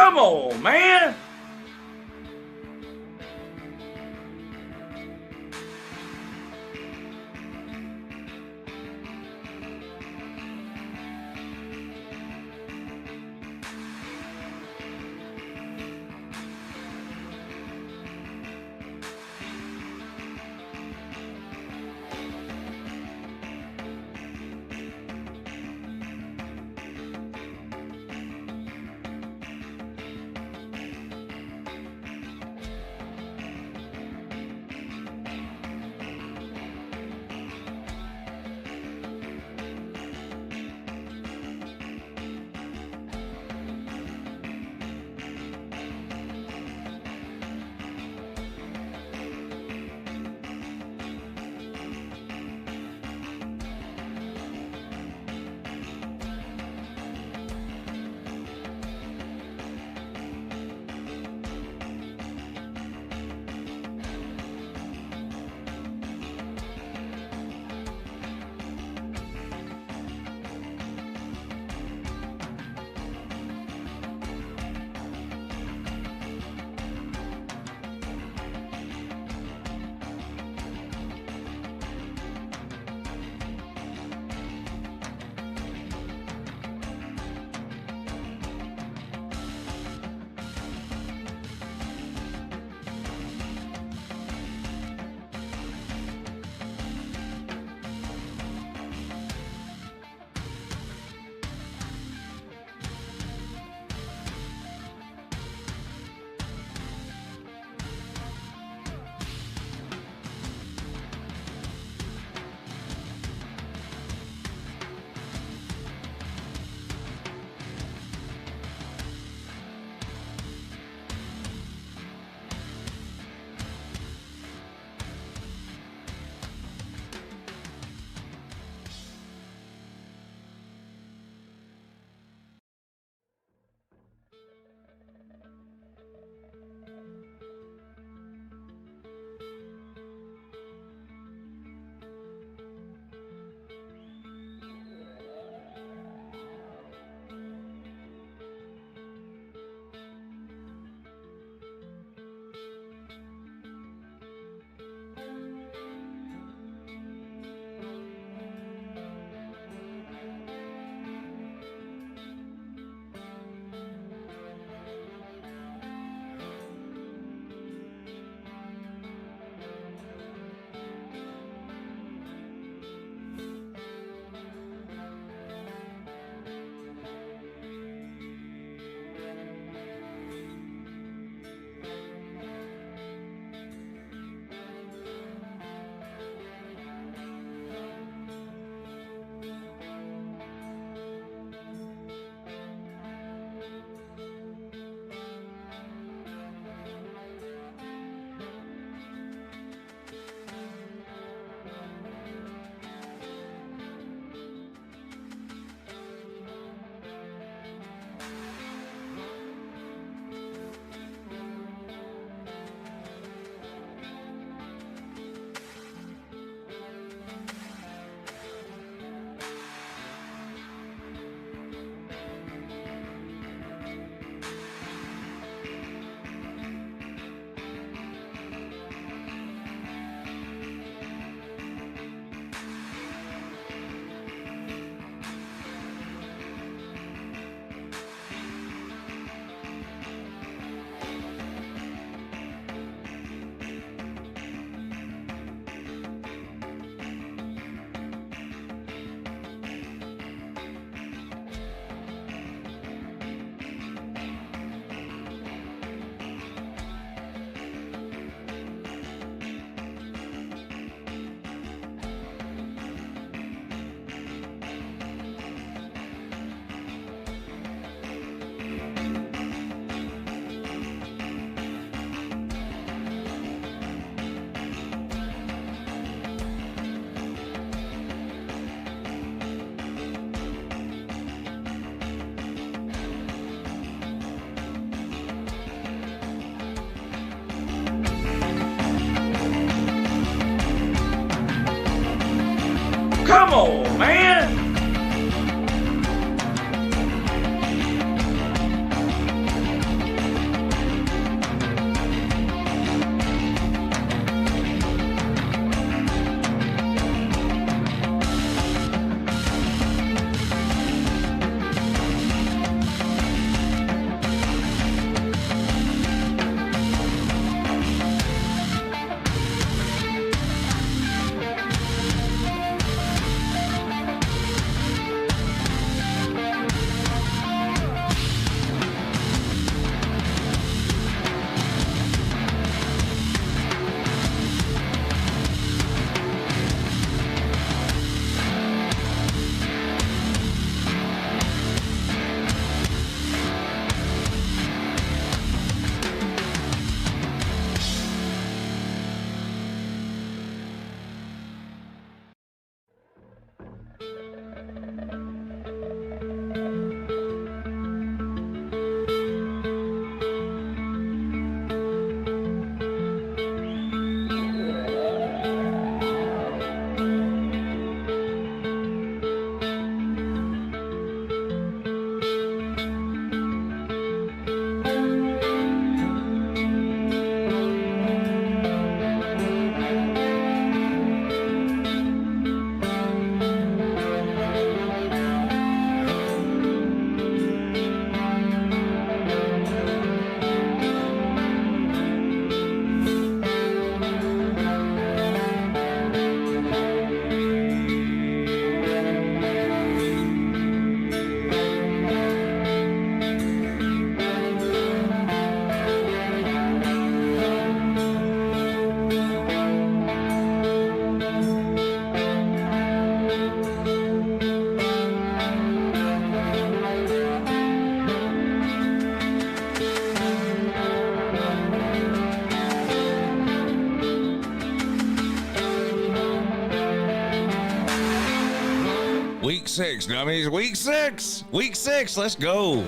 Come on, man! Come on, man! Week 6, dummies. Week 6. Week 6. Let's go.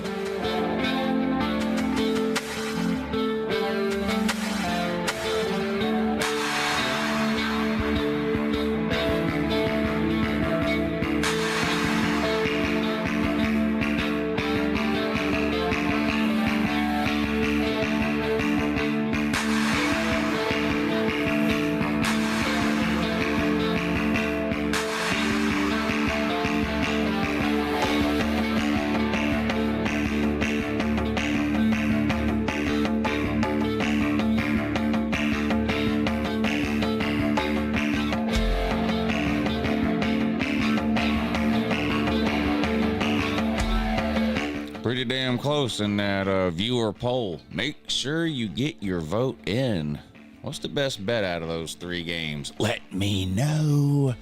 Pretty damn close in that viewer poll. Make sure you get your vote in. What's the best bet out of those 3 games? Let me know.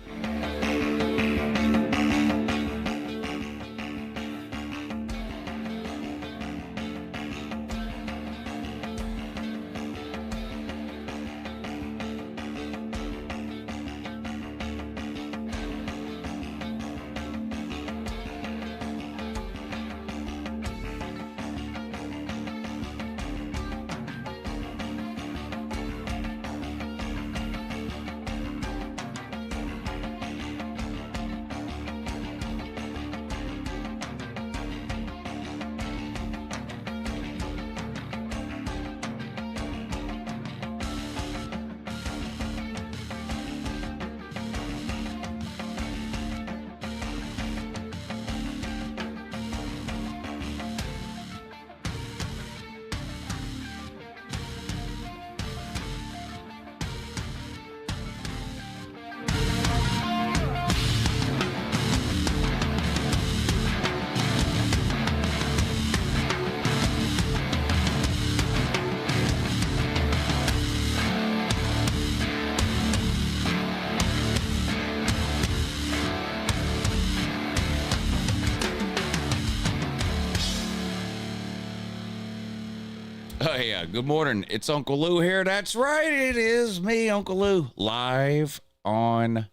Oh, yeah. Good morning. It's Uncle Lou here. That's right. It is me, Uncle Lou, live on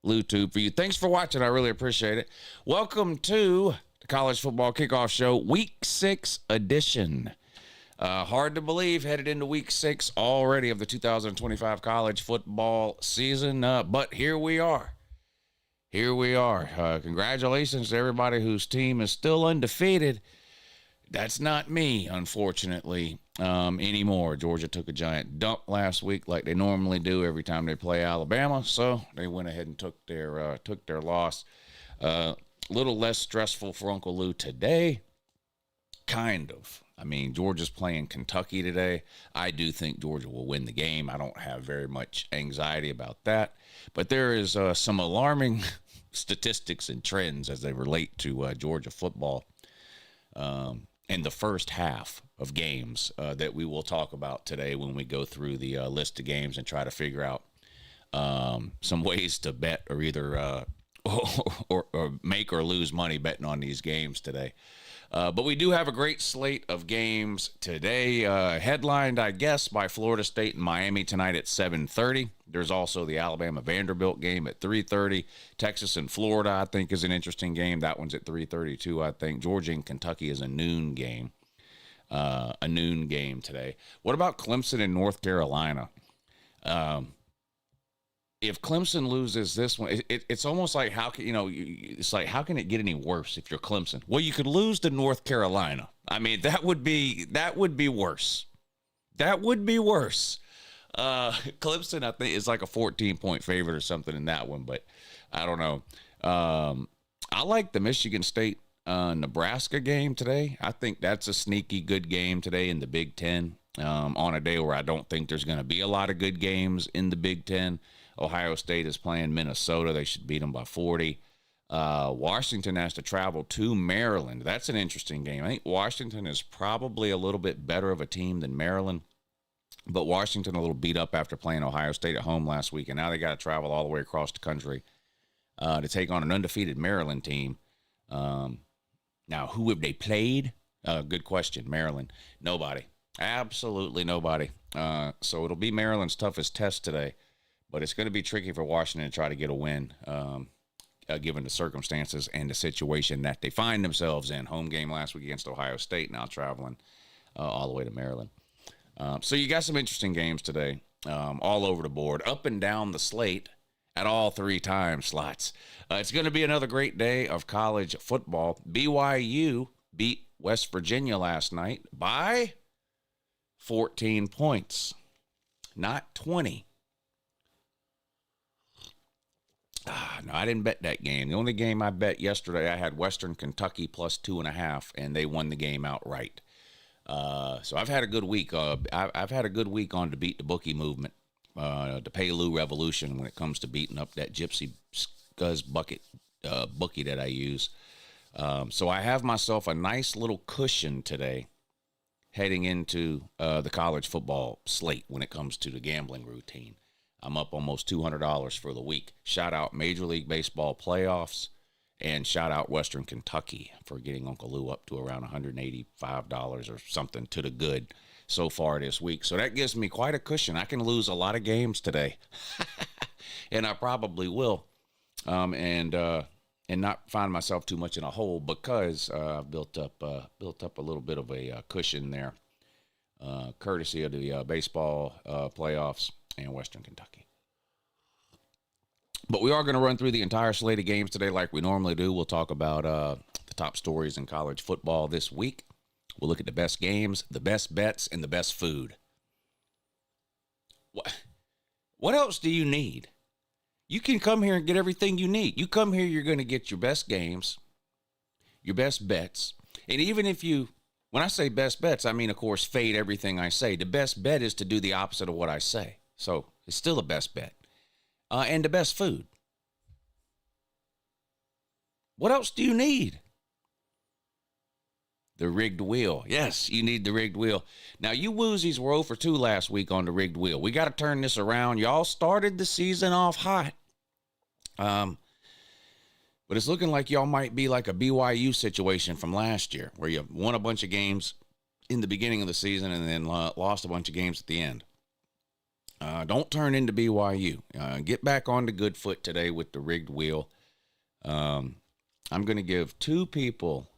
YouTube for you. Thanks for watching. I really appreciate it. Welcome to the College Football Kickoff Show, Week 6 edition. Hard to believe, headed into Week 6 already of the 2025 college football season, but here we are. Here we are. Congratulations to everybody whose team is still undefeated. That's not me, unfortunately, anymore. Georgia took a giant dump last week like they normally do every time they play Alabama, so they went ahead and took their loss. A little less stressful for Uncle Lou today, kind of. I mean, Georgia's playing Kentucky today. I do think Georgia will win the game. I don't have very much anxiety about that, but there is some alarming statistics and trends as they relate to Georgia football. In the first half of games that we will talk about today when we go through the list of games and try to figure out some ways to bet or either or make or lose money betting on these games today. But we do have a great slate of games today, headlined, I guess, by Florida State and Miami tonight at 7:30. There's also the Alabama-Vanderbilt game at 3:30. Texas and Florida, I think, is an interesting game. That one's at 3:30 too, I think. Georgia and Kentucky is a noon game. Today. What about Clemson and North Carolina? If Clemson loses this one, it's almost like how can how can it get any worse if you're Clemson? Well, you could lose to North Carolina. I mean, that would be worse. That would be worse. Clemson, I think, is like a 14-point favorite or something in that one, but I don't know. I like the Michigan State Nebraska game today. I think that's a sneaky good game today in the Big Ten. On a day where I don't think there's going to be a lot of good games in the Big Ten. Ohio State is playing Minnesota. They should beat them by 40. Washington has to travel to Maryland. That's an interesting game. I think Washington is probably a little bit better of a team than Maryland, but Washington a little beat up after playing Ohio State at home last week, and now they got to travel all the way across the country to take on an undefeated Maryland team. Now, who have they played? Good question. Maryland. Nobody. Absolutely nobody. So it'll be Maryland's toughest test today, but it's going to be tricky for Washington to try to get a win given the circumstances and the situation that they find themselves in. Home game last week against Ohio State, now traveling all the way to Maryland. So you got some interesting games today, all over the board, up and down the slate at all 3 time slots. It's going to be another great day of college football. BYU beat West Virginia last night by 14 points, not 20. No, I didn't bet that game. The only game I bet yesterday, I had Western Kentucky plus 2.5, and they won the game outright. So I've had a good week. I've had a good week on the beat the bookie movement, the Payloo revolution when it comes to beating up that gypsy scuzz bookie that I use. So I have myself a nice little cushion today heading into the college football slate when it comes to the gambling routine. I'm up almost $200 for the week. Shout out Major League Baseball playoffs, and shout out Western Kentucky for getting Uncle Lou up to around $185 or something to the good so far this week. So that gives me quite a cushion. I can lose a lot of games today, and I probably will, and not find myself too much in a hole because I've built up a little bit of a cushion there, courtesy of the baseball playoffs and Western Kentucky. But we are going to run through the entire slate of games today like we normally do. We'll talk about the top stories in college football this week. We'll look at the best games, the best bets, and the best food. What else do you need? You can come here and get everything you need. You come here, you're going to get your best games, your best bets. And even if when I say best bets, I mean, of course, fade everything I say. The best bet is to do the opposite of what I say. So it's still a best bet. And the best food. What else do you need? The rigged wheel. Yes, you need the rigged wheel. Now, you woozies were 0 for 2 last week on the rigged wheel. We got to turn this around. Y'all started the season off hot. But it's looking like y'all might be like a BYU situation from last year, where you won a bunch of games in the beginning of the season and then lost a bunch of games at the end. Don't turn into BYU. Get back on the good foot today with the rigged wheel. I'm going to give 2 people,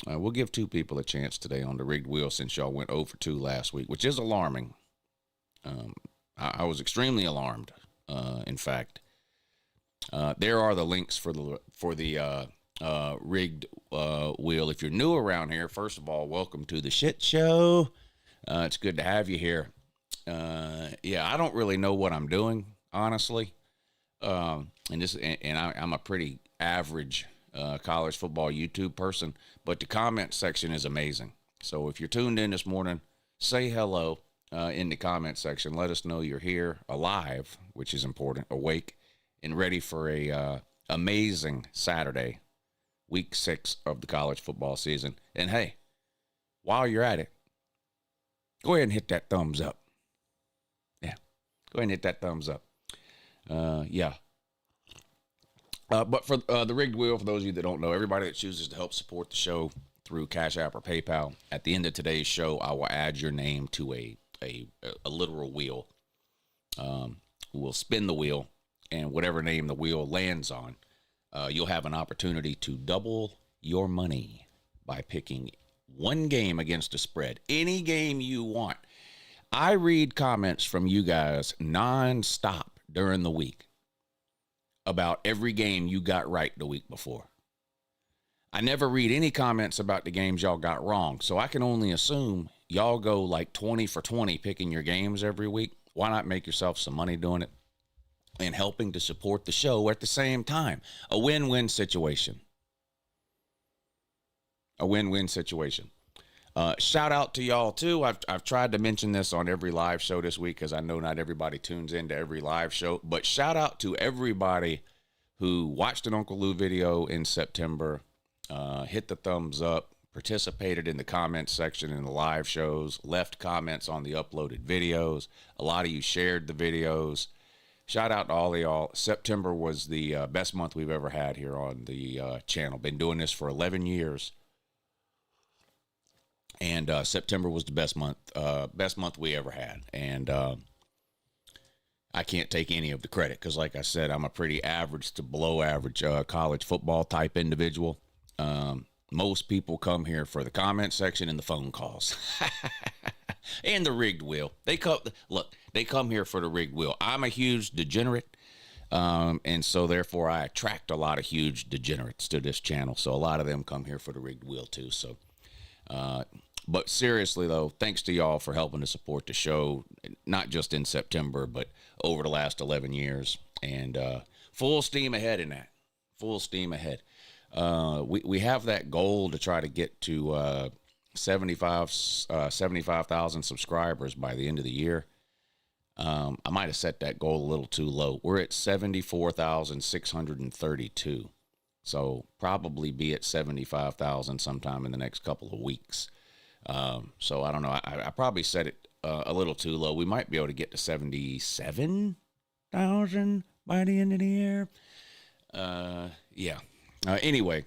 we'll give 2 people a chance today on the rigged wheel since y'all went 0 for 2 last week, which is alarming. I was extremely alarmed, in fact. There are the links for the rigged wheel. If you're new around here, first of all, welcome to the shit show. It's good to have you here. I don't really know what I'm doing, honestly. I'm a pretty average college football YouTube person, but the comment section is amazing. So if you're tuned in this morning, say hello in the comment section. Let us know you're here, alive, which is important, awake, and ready for a amazing Saturday, week 6 of the college football season. And hey, while you're at it, go ahead and hit that thumbs up. Yeah, go ahead and hit that thumbs up. But for the rigged wheel, for those of you that don't know, everybody that chooses to help support the show through Cash App or PayPal, at the end of today's show, I will add your name to a literal wheel. We'll spin the wheel, and whatever name the wheel lands on, you'll have an opportunity to double your money by picking one game against the spread, any game you want. I read comments from you guys nonstop during the week about every game you got right the week before. I never read any comments about the games y'all got wrong, so I can only assume y'all go like 20 for 20 picking your games every week. Why not make yourself some money doing it and helping to support the show at the same time? A win-win situation. A win-win situation. Shout out to y'all too. I've tried to mention this on every live show this week because I know not everybody tunes into every live show, but shout out to everybody who watched an Uncle Lou video in September, hit the thumbs up, participated in the comments section in the live shows, left comments on the uploaded videos. A lot of you shared the videos. Shout out to all of y'all. September was the best month we've ever had here on the channel. Been doing this for 11 years. And September was the best month we ever had. And I can't take any of the credit because, like I said, I'm a pretty average to below average college football type individual. Most people come here for the comment section and the phone calls and the rigged wheel. They come here for the rigged wheel. I'm a huge degenerate. And so therefore I attract a lot of huge degenerates to this channel. So a lot of them come here for the rigged wheel too. So, but seriously though, thanks to y'all for helping to support the show, not just in September, but over the last 11 years, and, full steam ahead in that. Full steam ahead. We have that goal to try to get to 75,000 subscribers by the end of the year. I might have set that goal a little too low. We're at 74,632. So probably be at 75,000 sometime in the next couple of weeks. So I don't know. I probably set it a little too low. We might be able to get to 77,000 by the end of the year. Yeah. Anyway,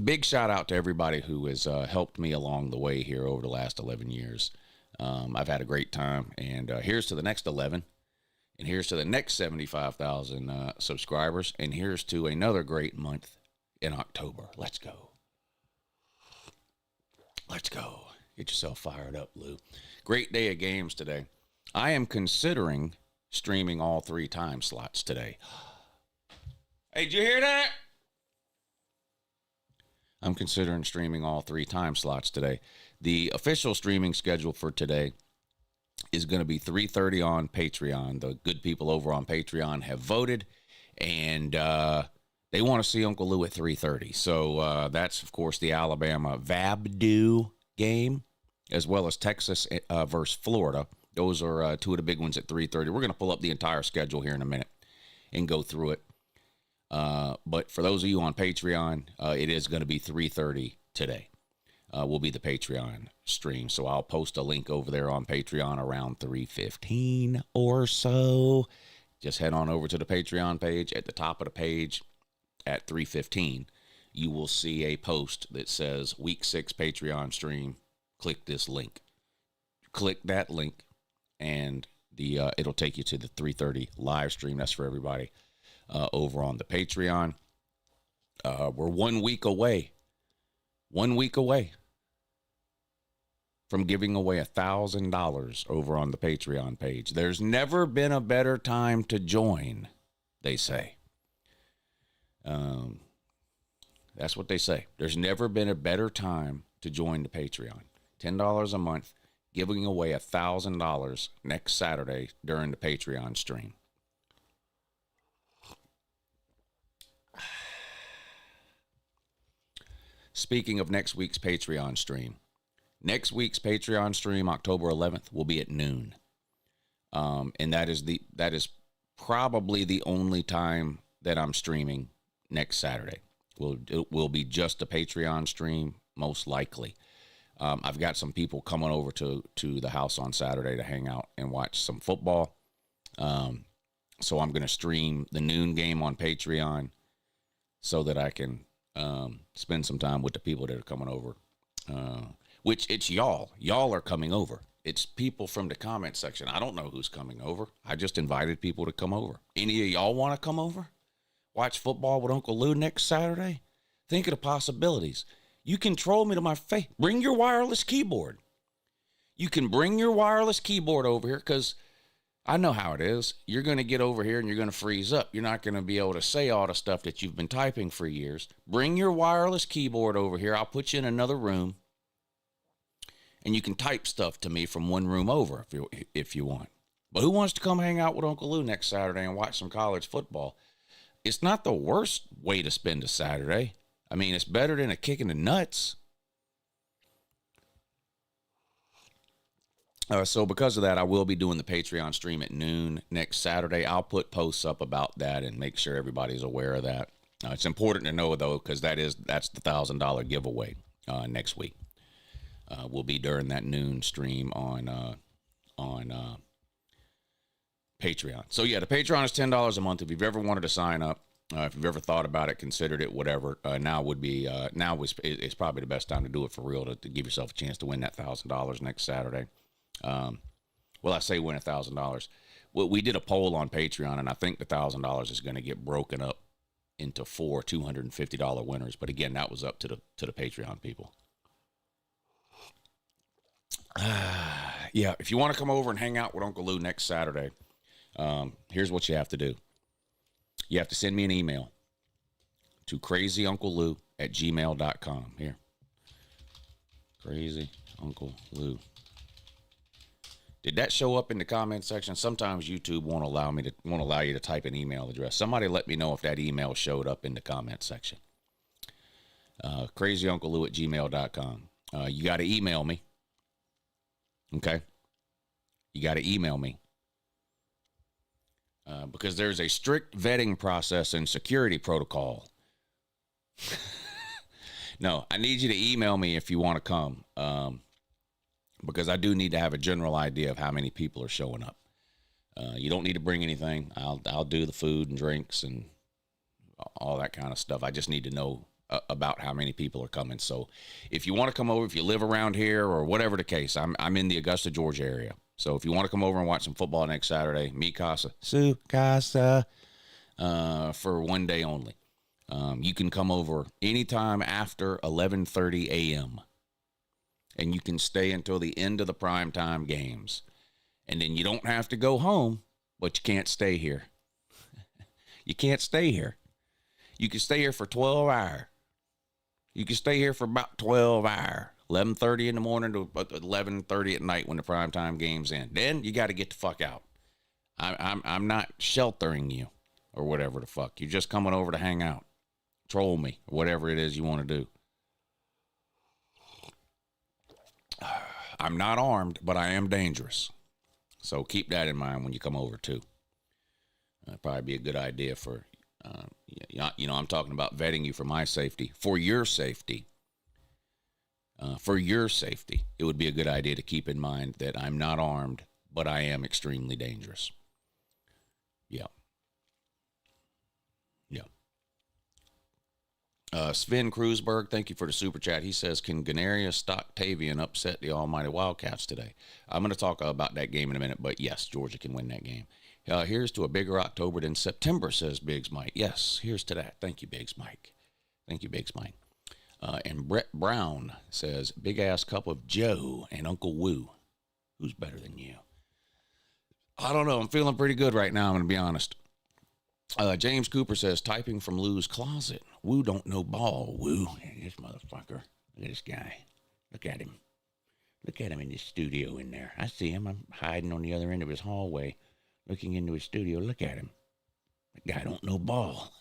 big shout out to everybody who has helped me along the way here over the last 11 years. I've had a great time, and here's to the next 11, and here's to the next 75,000 subscribers, and here's to another great month in October. Let's go. Let's go. Get yourself fired up, Lou. Great day of games today. I am considering streaming all 3 time slots today. Hey, did you hear that? I'm considering streaming all 3 time slots today. The official streaming schedule for today is going to be 3:30 on Patreon. The good people over on Patreon have voted, and they want to see Uncle Lou at 3:30. So that's, of course, the Alabama VABDU game, as well as Texas versus Florida. Those are 2 of the big ones at 3:30. We're going to pull up the entire schedule here in a minute and go through it. But for those of you on Patreon, it is going to be 3:30 today. Will be the Patreon stream. So I'll post a link over there on Patreon around 3:15 or so. Just head on over to the Patreon page. At the top of the page at 3:15, you will see a post that says Week 6 Patreon stream. Click this link. Click that link, and it'll take you to the 3:30 live stream. That's for everybody over on the Patreon. We're 1 week away. 1 week away from giving away $1,000 over on the Patreon page. There's never been a better time to join, they say. That's what they say. There's never been a better time to join the Patreon. $10 a month, giving away $1,000 next Saturday during the Patreon stream. Speaking of next week's Patreon stream, October 11th, will be at noon. And that is probably the only time that I'm streaming next Saturday. It will be just a Patreon stream, most likely. I've got some people coming over to the house on Saturday to hang out and watch some football. So I'm going to stream the noon game on Patreon so that I can spend some time with the people that are coming over. Which it's y'all. Y'all are coming over. It's people from the comment section. I don't know who's coming over. I just invited people to come over. Any of y'all want to come over? Watch football with Uncle Lou next Saturday? Think of the possibilities. You can troll me to my face. Bring your wireless keyboard. You can bring your wireless keyboard over here, because I know how it is. You're going to get over here and you're going to freeze up. You're not going to be able to say all the stuff that you've been typing for years. Bring your wireless keyboard over here. I'll put you in another room, and you can type stuff to me from one room over if you want. But who wants to come hang out with Uncle Lou next Saturday and watch some college football? It's not the worst way to spend a Saturday. I mean, it's better than a kick in the nuts. So because of that, I will be doing the Patreon stream at noon next Saturday. I'll put posts up about that and make sure everybody's aware of that. It's important to know, though, because that's the $1,000 giveaway next week. Will be during that noon stream on Patreon. So yeah, the Patreon is $10 a month. If you've ever wanted to sign up, if you've ever thought about it, considered it, whatever, now is probably the best time to do it for real, to give yourself a chance to win that $1,000 next Saturday. Well, I say win $1,000. Well, we did a poll on Patreon, and I think the $1,000 is going to get broken up into 4 $250 winners. But again, that was up to the Patreon people. Yeah, if you want to come over and hang out with Uncle Lou next Saturday, here's what you have to do. You have to send me an email to crazyunclelou@gmail.com. Here. Crazy Uncle Lou. Did that show up in the comment section? Sometimes YouTube won't allow you to type an email address. Somebody let me know if that email showed up in the comment section. crazyunclelou@gmail.com. You got to email me. Okay? You got to email me. Because there's a strict vetting process and security protocol. No, I need you to email me if you want to come. Because I do need to have a general idea of how many people are showing up. You don't need to bring anything. I'll do the food and drinks and all that kind of stuff. I just need to know about how many people are coming. So if you want to come over, if you live around here or whatever the case, I'm in the Augusta, Georgia area. So if you want to come over and watch some football next Saturday, mi casa, su casa, for one day only. You can come over anytime after 11:30 a.m. and you can stay until the end of the primetime games. And then you don't have to go home, but you can't stay here. You can't stay here. You can stay here for 12 hours. You can stay here for about 12 hours. 11:30 in the morning to 11:30 at night when the primetime game's in. Then you got to get the fuck out. I'm not sheltering you or whatever the fuck. You're just coming over to hang out. Troll me, or whatever it is you want to do. I'm not armed, but I am dangerous. So keep that in mind when you come over, too. That'd probably be a good idea for, I'm talking about vetting you for my safety. For your safety. It would be a good idea to keep in mind that I'm not armed, but I am extremely dangerous. Yeah. Yeah. Sven Kreuzberg, thank you for the super chat. He says, can Ganaria Stoctavian upset the almighty Wildcats today? I'm going to talk about that game in a minute, but yes, Georgia can win that game. Here's to a bigger October than September, says Biggs Mike. Yes, here's to that. Thank you, Biggs Mike. Thank you, Biggs Mike. And Brett Brown says, big-ass cup of Joe and Uncle Woo. Who's better than you? I don't know. I'm feeling pretty good right now, I'm going to be honest. James Cooper says, typing from Lou's closet. Woo don't know ball. Woo. This motherfucker. Look at this guy. Look at him. Look at him in his studio in there. I see him. I'm hiding on the other end of his hallway, looking into his studio. Look at him. That guy don't know ball.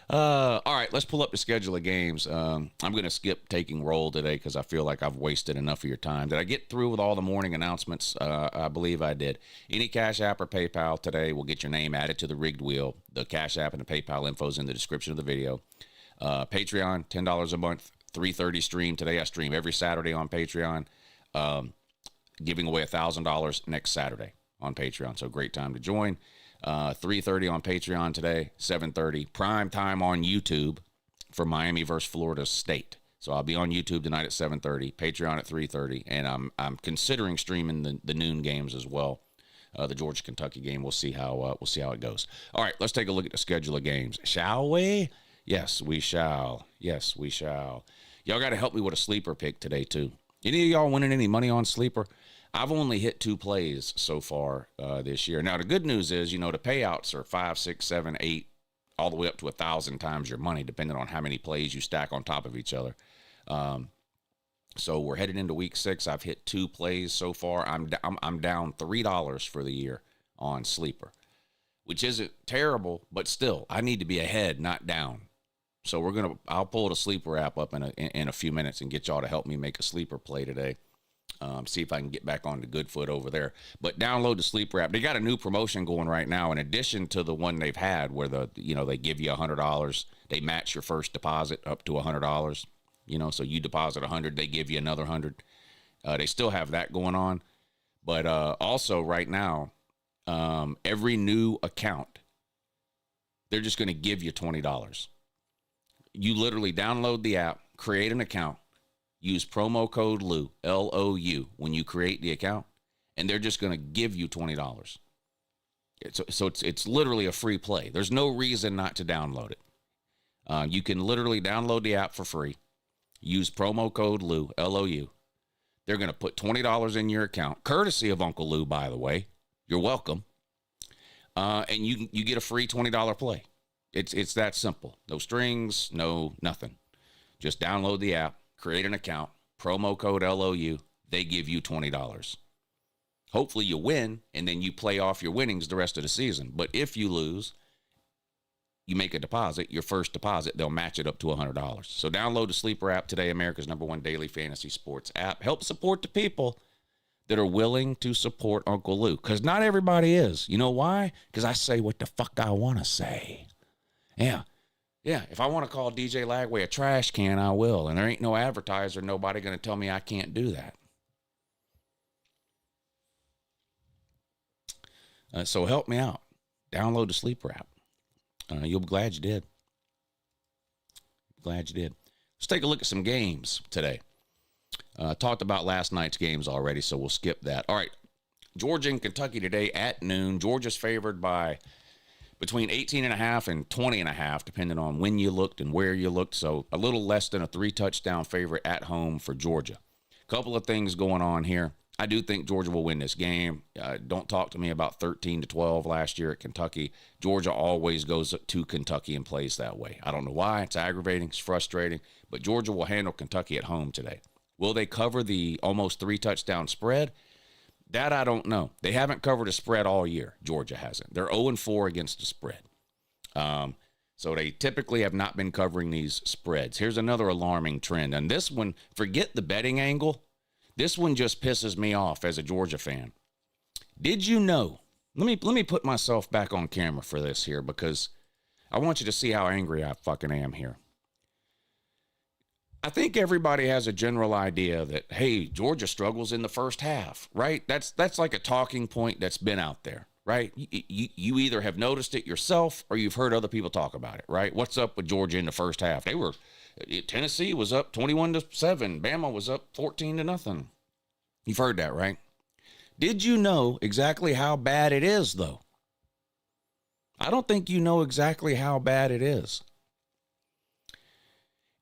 All right, let's pull up the schedule of games. I'm going to skip taking roll today because I feel like I've wasted enough of your time. Did I get through with all the morning announcements? I believe I did. Any Cash App or PayPal today will get your name added to the rigged wheel. The Cash App and the PayPal info is in the description of the video. Patreon, $10 a month, 3:30 stream. Today I stream every Saturday on Patreon, giving away $1,000 next Saturday on Patreon. So great time to join. 3:30 on Patreon today, 7:30 prime time on YouTube for Miami versus Florida State. So I'll be on YouTube tonight at 7:30, Patreon at 3:30, and I'm considering streaming the noon games as well. The Georgia Kentucky game. We'll see how it goes. All right, let's take a look at the schedule of games, shall we? Yes, we shall. Yes, we shall. Y'all got to help me with a sleeper pick today too. Any of y'all winning any money on sleeper? I've only hit 2 plays so far this year. Now, the good news is, the payouts are 5, 6, 7, 8, all the way up to 1,000 times your money, depending on how many plays you stack on top of each other. So we're headed into week 6. I've hit 2 plays so far. I'm down $3 for the year on sleeper, which isn't terrible, but still, I need to be ahead, not down. So I'll pull the sleeper app up in a few minutes and get y'all to help me make a sleeper play today. See if I can get back on the good foot over there. But download the sleeper app. They got a new promotion going right now, in addition to the one they've had where they give you $100. They match your first deposit up to $100. So you deposit $100, they give you another $100. They still have that going on. But also right now, every new account, they're just going to give you $20. You literally download the app, create an account. use promo code LOU, L-O-U, when you create the account, and they're just going to give you $20. So it's literally a free play. There's no reason not to download it. You can literally download the app for free. Use promo code LOU, L-O-U. They're going to put $20 in your account, courtesy of Uncle Lou, by the way. You're welcome. And you get a free $20 play. It's that simple. No strings, no nothing. Just download the app, create an account, promo code LOU. They give you $20. Hopefully you win, and then you play off your winnings the rest of the season. But if you lose, you make a deposit, your first deposit, they'll match it up to $100. So download the Sleeper app today, America's #1 daily fantasy sports app. Help support the people that are willing to support Uncle Lou, because not everybody is. You know why? Because I say what the fuck I want to say. Yeah. If I want to call DJ Lagway a trash can, I will. And there ain't no advertiser, nobody going to tell me I can't do that. So help me out. Download the Sleeper app. You'll be glad you did. Glad you did. Let's take a look at some games today. Talked about last night's games already, so we'll skip that. All right. Georgia and Kentucky today at noon. Georgia's favored by between 18.5 and 20.5, depending on when you looked and where you looked. So a little less than a 3-touchdown favorite at home for Georgia. Couple of things going on here. I do think Georgia will win this game. Don't talk to me about 13-12 last year at Kentucky. Georgia always goes to Kentucky and plays that way. I don't know why. It's aggravating. It's frustrating. But Georgia will handle Kentucky at home today. Will they cover the almost 3-touchdown spread? That I don't know. They haven't covered a spread all year. Georgia hasn't. They're 0-4 against the spread. So they typically have not been covering these spreads. Here's another alarming trend. And this one, forget the betting angle. This one just pisses me off as a Georgia fan. Did you know? Let me put myself back on camera for this here, because I want you to see how angry I fucking am here. I think everybody has a general idea that, hey, Georgia struggles in the first half, right? That's like a talking point that's been out there, right? You either have noticed it yourself or you've heard other people talk about it, right? What's up with Georgia in the first half? Tennessee was up 21-7. Bama was up 14-0. You've heard that, right? Did you know exactly how bad it is, though? I don't think you know exactly how bad it is.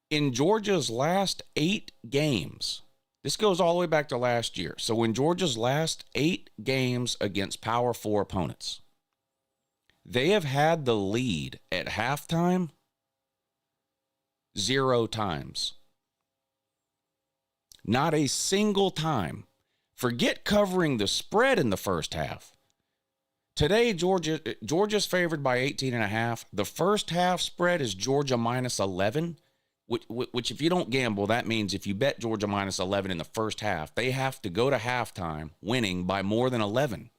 In Georgia's last 8 games, this goes all the way back to last year. So in Georgia's last 8 games against Power 4 opponents, they have had the lead at halftime 0 times. Not a single time. Forget covering the spread in the first half. Today, Georgia's favored by 18.5. The first half spread is Georgia -11. Which if you don't gamble, that means if you bet Georgia -11 in the first half, they have to go to halftime winning by more than 11.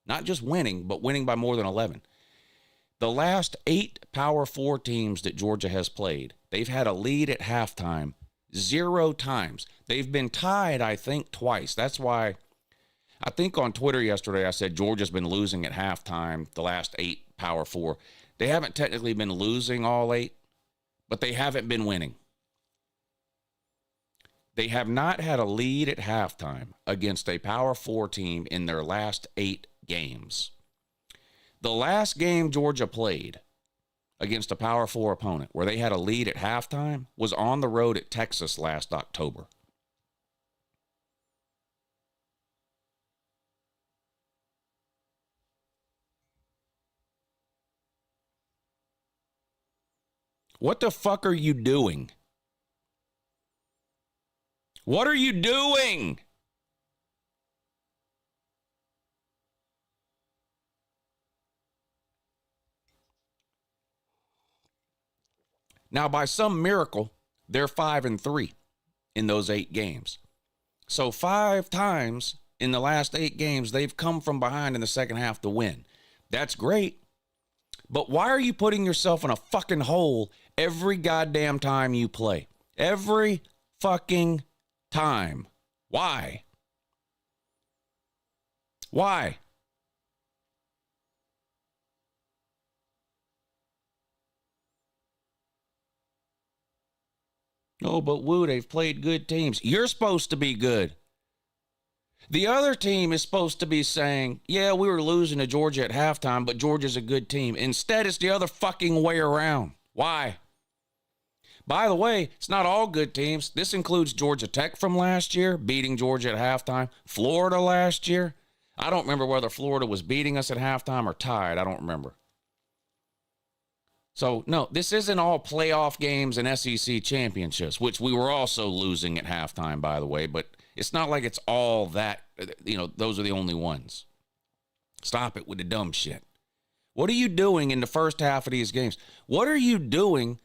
Not just winning, but winning by more than 11. The last 8 Power 4 teams that Georgia has played, they've had a lead at halftime 0 times. They've been tied, I think, twice. That's why I think on Twitter yesterday I said Georgia's been losing at halftime the last 8 Power 4. They haven't technically been losing all 8, but they haven't been winning. They have not had a lead at halftime against a Power 4 team in their last 8 games. The last game Georgia played against a Power 4 opponent where they had a lead at halftime was on the road at Texas last October. What the fuck are you doing? What are you doing? Now, by some miracle, they're 5-3 in those 8 games. So 5 times in the last 8 games, they've come from behind in the second half to win. That's great. But why are you putting yourself in a fucking hole every goddamn time you play? Every fucking time. Why? Why? Oh, but Woo, they've played good teams. You're supposed to be good. The other team is supposed to be saying, yeah, we were losing to Georgia at halftime, but Georgia's a good team. Instead, it's the other fucking way around. Why? By the way, it's not all good teams. This includes Georgia Tech from last year, beating Georgia at halftime. Florida last year. I don't remember whether Florida was beating us at halftime or tied. I don't remember. So, no, this isn't all playoff games and SEC championships, which we were also losing at halftime, by the way. But it's not like it's all that, those are the only ones. Stop it with the dumb shit. What are you doing in the first half of these games? What are you doing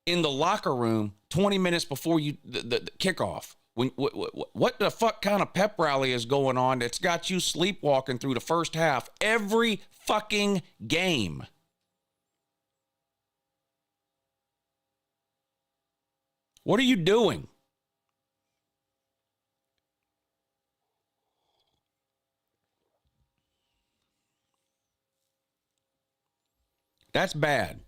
in the locker room 20 minutes before the kickoff? What the fuck kind of pep rally is going on that's got you sleepwalking through the first half every fucking game? What are you doing? That's bad.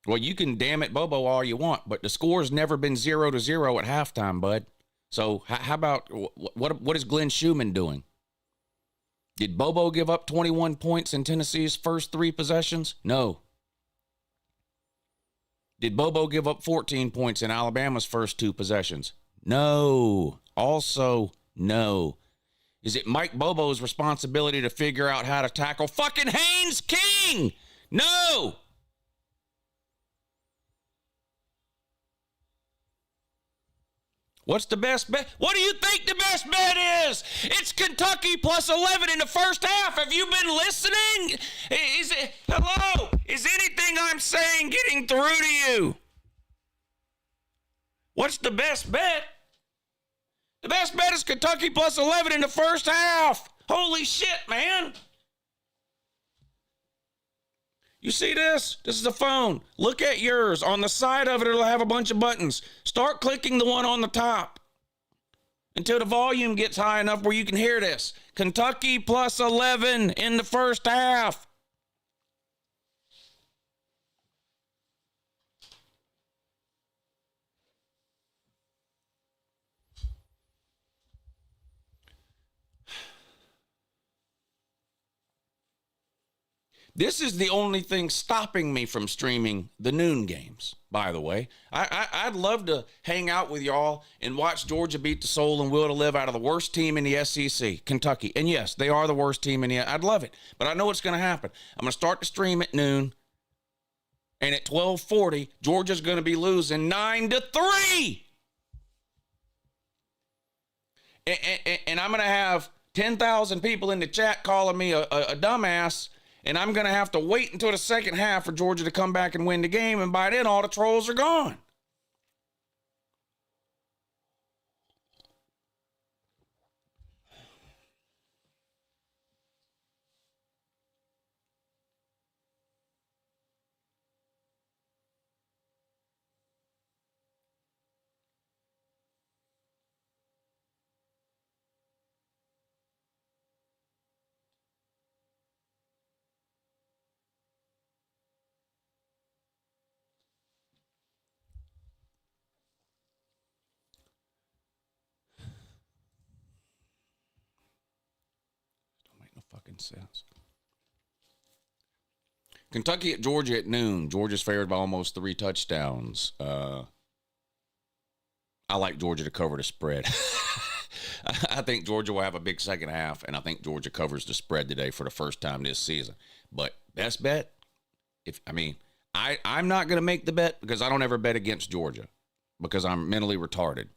Well, you can damn it Bobo all you want, but the score's never been 0-0 at halftime, bud. So how about what is Glenn Schumann doing? Did Bobo give up 21 points in Tennessee's first 3 possessions? No. Did Bobo give up 14 points in Alabama's first 2 possessions? No. Also, no. Is it Mike Bobo's responsibility to figure out how to tackle fucking Haynes King? No. What's the best bet? What do you think the best bet is? It's Kentucky plus 11 in the first half. Have you been listening? Hello? Is anything I'm saying getting through to you? What's the best bet? The best bet is Kentucky plus 11 in the first half. Holy shit, man. You see this? This is a phone. Look at yours. On the side of it, it'll have a bunch of buttons. Start clicking the one on the top until the volume gets high enough where you can hear this. Kentucky plus 11 in the first half. This is the only thing stopping me from streaming the noon games, by the way. I'd love to hang out with y'all and watch Georgia beat the soul and will to live out of the worst team in the SEC, Kentucky. And yes, they are the worst team in the I'd love it. But I know what's going to happen. I'm going to start the stream at noon. And at 12:40, Georgia's going to be losing 9-3. And I'm going to have 10,000 people in the chat calling me a dumbass. And I'm going to have to wait until the second half for Georgia to come back and win the game. And by then, all the trolls are gone. Fucking sense. Kentucky at Georgia at noon. Georgia's favored by almost 3 touchdowns. I like Georgia to cover the spread. I think Georgia will have a big second half, and I think Georgia covers the spread today for the first time this season. But best bet, I'm not going to make the bet because I don't ever bet against Georgia because I'm mentally retarded.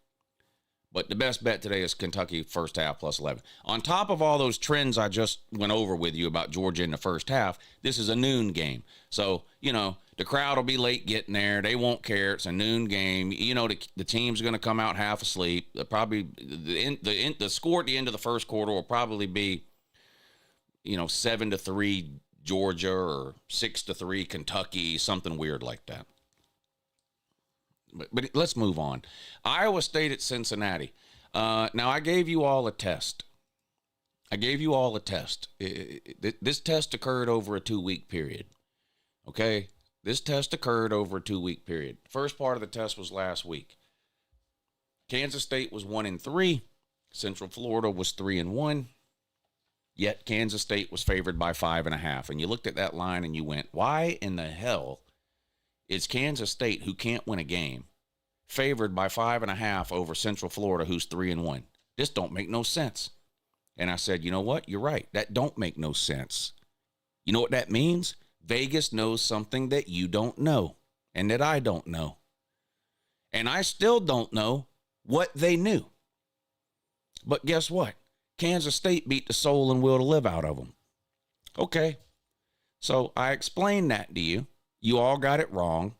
But the best bet today is Kentucky first half plus 11. On top of all those trends I just went over with you about Georgia in the first half, this is a noon game. So, the crowd will be late getting there. They won't care. It's a noon game. The team's going to come out half asleep. Probably the score at the end of the first quarter will probably be, 7-3 Georgia or 6-3 Kentucky, something weird like that. But let's move on. Iowa State at Cincinnati. Now, I gave you all a test. This test occurred over a 2-week period. Okay? This test occurred over a 2-week period. First part of the test was last week. Kansas State was 1-3. Central Florida was 3-1. Yet Kansas State was favored by 5.5. And you looked at that line and you went, why in the hell is Kansas State, who can't win a game, favored by 5.5 over Central Florida, who's 3-1? This don't make no sense. And I said, you know what? You're right. That don't make no sense. You know what that means? Vegas knows something that you don't know and that I don't know. And I still don't know what they knew. But guess what? Kansas State beat the soul and will to live out of them. Okay. So I explained that to you. You all got it wrong.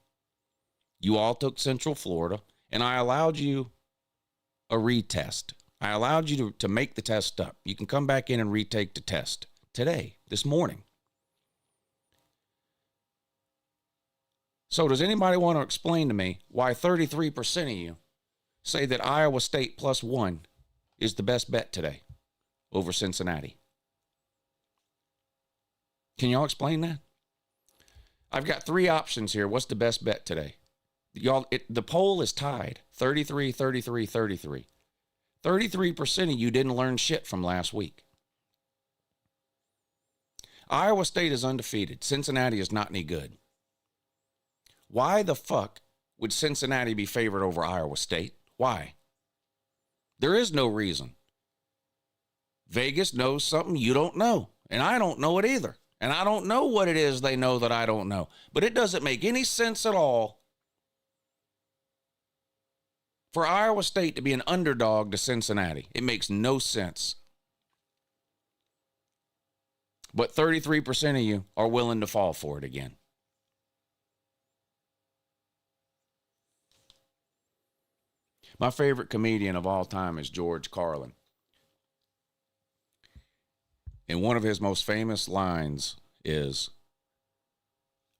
You all took Central Florida, and I allowed you a retest. I allowed you to make the test up. You can come back in and retake the test today, this morning. So does anybody want to explain to me why 33% of you say that Iowa State +1 is the best bet today over Cincinnati? Can y'all explain that? I've got 3 options here. What's the best bet today? Y'all, the poll is tied. 33, 33, 33. 33% of you didn't learn shit from last week. Iowa State is undefeated. Cincinnati is not any good. Why the fuck would Cincinnati be favored over Iowa State? Why? There is no reason. Vegas knows something you don't know, and I don't know it either. And I don't know what it is they know that I don't know. But it doesn't make any sense at all for Iowa State to be an underdog to Cincinnati. It makes no sense. But 33% of you are willing to fall for it again. My favorite comedian of all time is George Carlin. And one of his most famous lines is,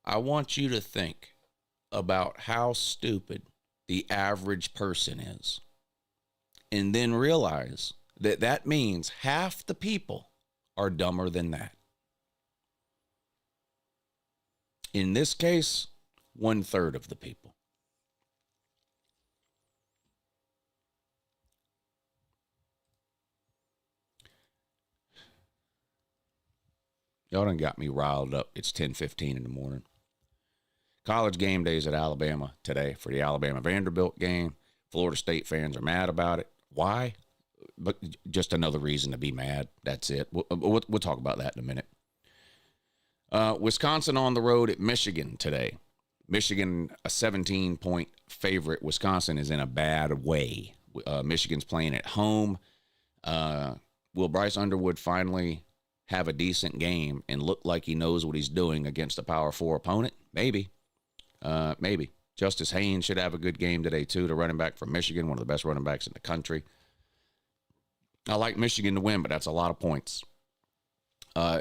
I want you to think about how stupid the average person is, and then realize that that means half the people are dumber than that. In this case, 1/3 of the people. Y'all done got me riled up. It's 10:15 in the morning. College game days at Alabama today for the Alabama-Vanderbilt game. Florida State fans are mad about it. Why? But just another reason to be mad. That's it. We'll talk about that in a minute. Wisconsin on the road at Michigan today. Michigan, a 17-point favorite. Wisconsin is in a bad way. Michigan's playing at home. Will Bryce Underwood finally have a decent game and look like he knows what he's doing against a Power 4 opponent? Maybe. Maybe. Justice Haynes should have a good game today, too, the running back from Michigan, one of the best running backs in the country. I like Michigan to win, but that's a lot of points.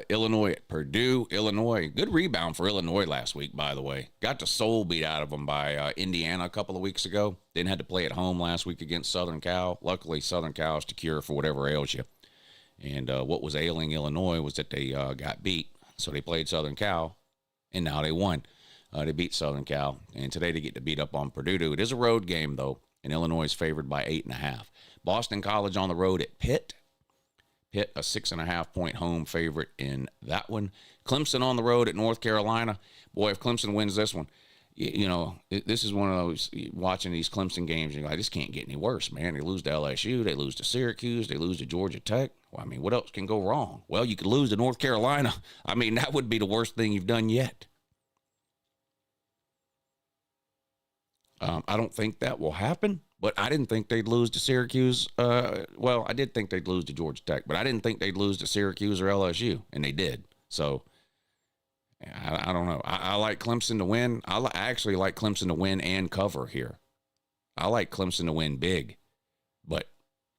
Illinois at Purdue. Illinois, good rebound for Illinois last week, by the way. Got the soul beat out of them by Indiana a couple of weeks ago. Didn't have to play at home last week against Southern Cal. Luckily, Southern Cal is the cure for whatever ails you. And what was ailing Illinois was that they got beat. So they played Southern Cal, and now they won. They beat Southern Cal. And today they get to beat up on Purdue. It is a road game, though, and Illinois is favored by 8.5. Boston College on the road at Pitt. Pitt, a 6.5-point home favorite in that one. Clemson on the road at North Carolina. Boy, if Clemson wins this one, you know, this is one of those, watching these Clemson games, you're like, this can't get any worse, man. They lose to LSU, they lose to Syracuse, they lose to Georgia Tech. Well, I mean, what else can go wrong? Well, you could lose to North Carolina. I mean, that would be the worst thing you've done yet. I don't think that will happen, but I didn't think they'd lose to Syracuse. Well, I did think they'd lose to Georgia Tech, but I didn't think they'd lose to Syracuse or LSU, and they did. So, I don't know. I like Clemson to win. I actually like Clemson to win and cover here. I like Clemson to win big, but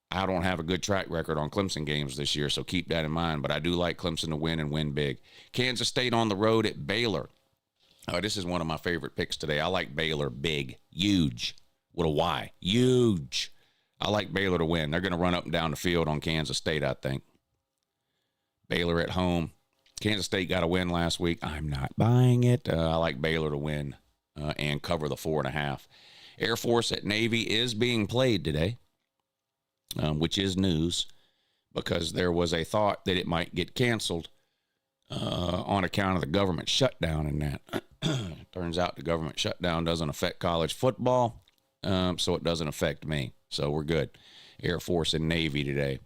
I don't have a good track record on Clemson games this year, so keep that in mind. But I do like Clemson to win and win big. Kansas State on the road at Baylor. This is one of my favorite picks today. I like Baylor big, huge, with a Y, huge. I like Baylor to win. They're going to run up and down the field on Kansas State, I think. Baylor at home. Kansas State got a win last week. I'm not buying it. I like Baylor to win and cover the 4.5. Air Force at Navy is being played today, which is news because there was a thought that it might get canceled on account of the government shutdown in that. Turns out the government shutdown doesn't affect college football, so it doesn't affect me. So we're good. Air Force and Navy today.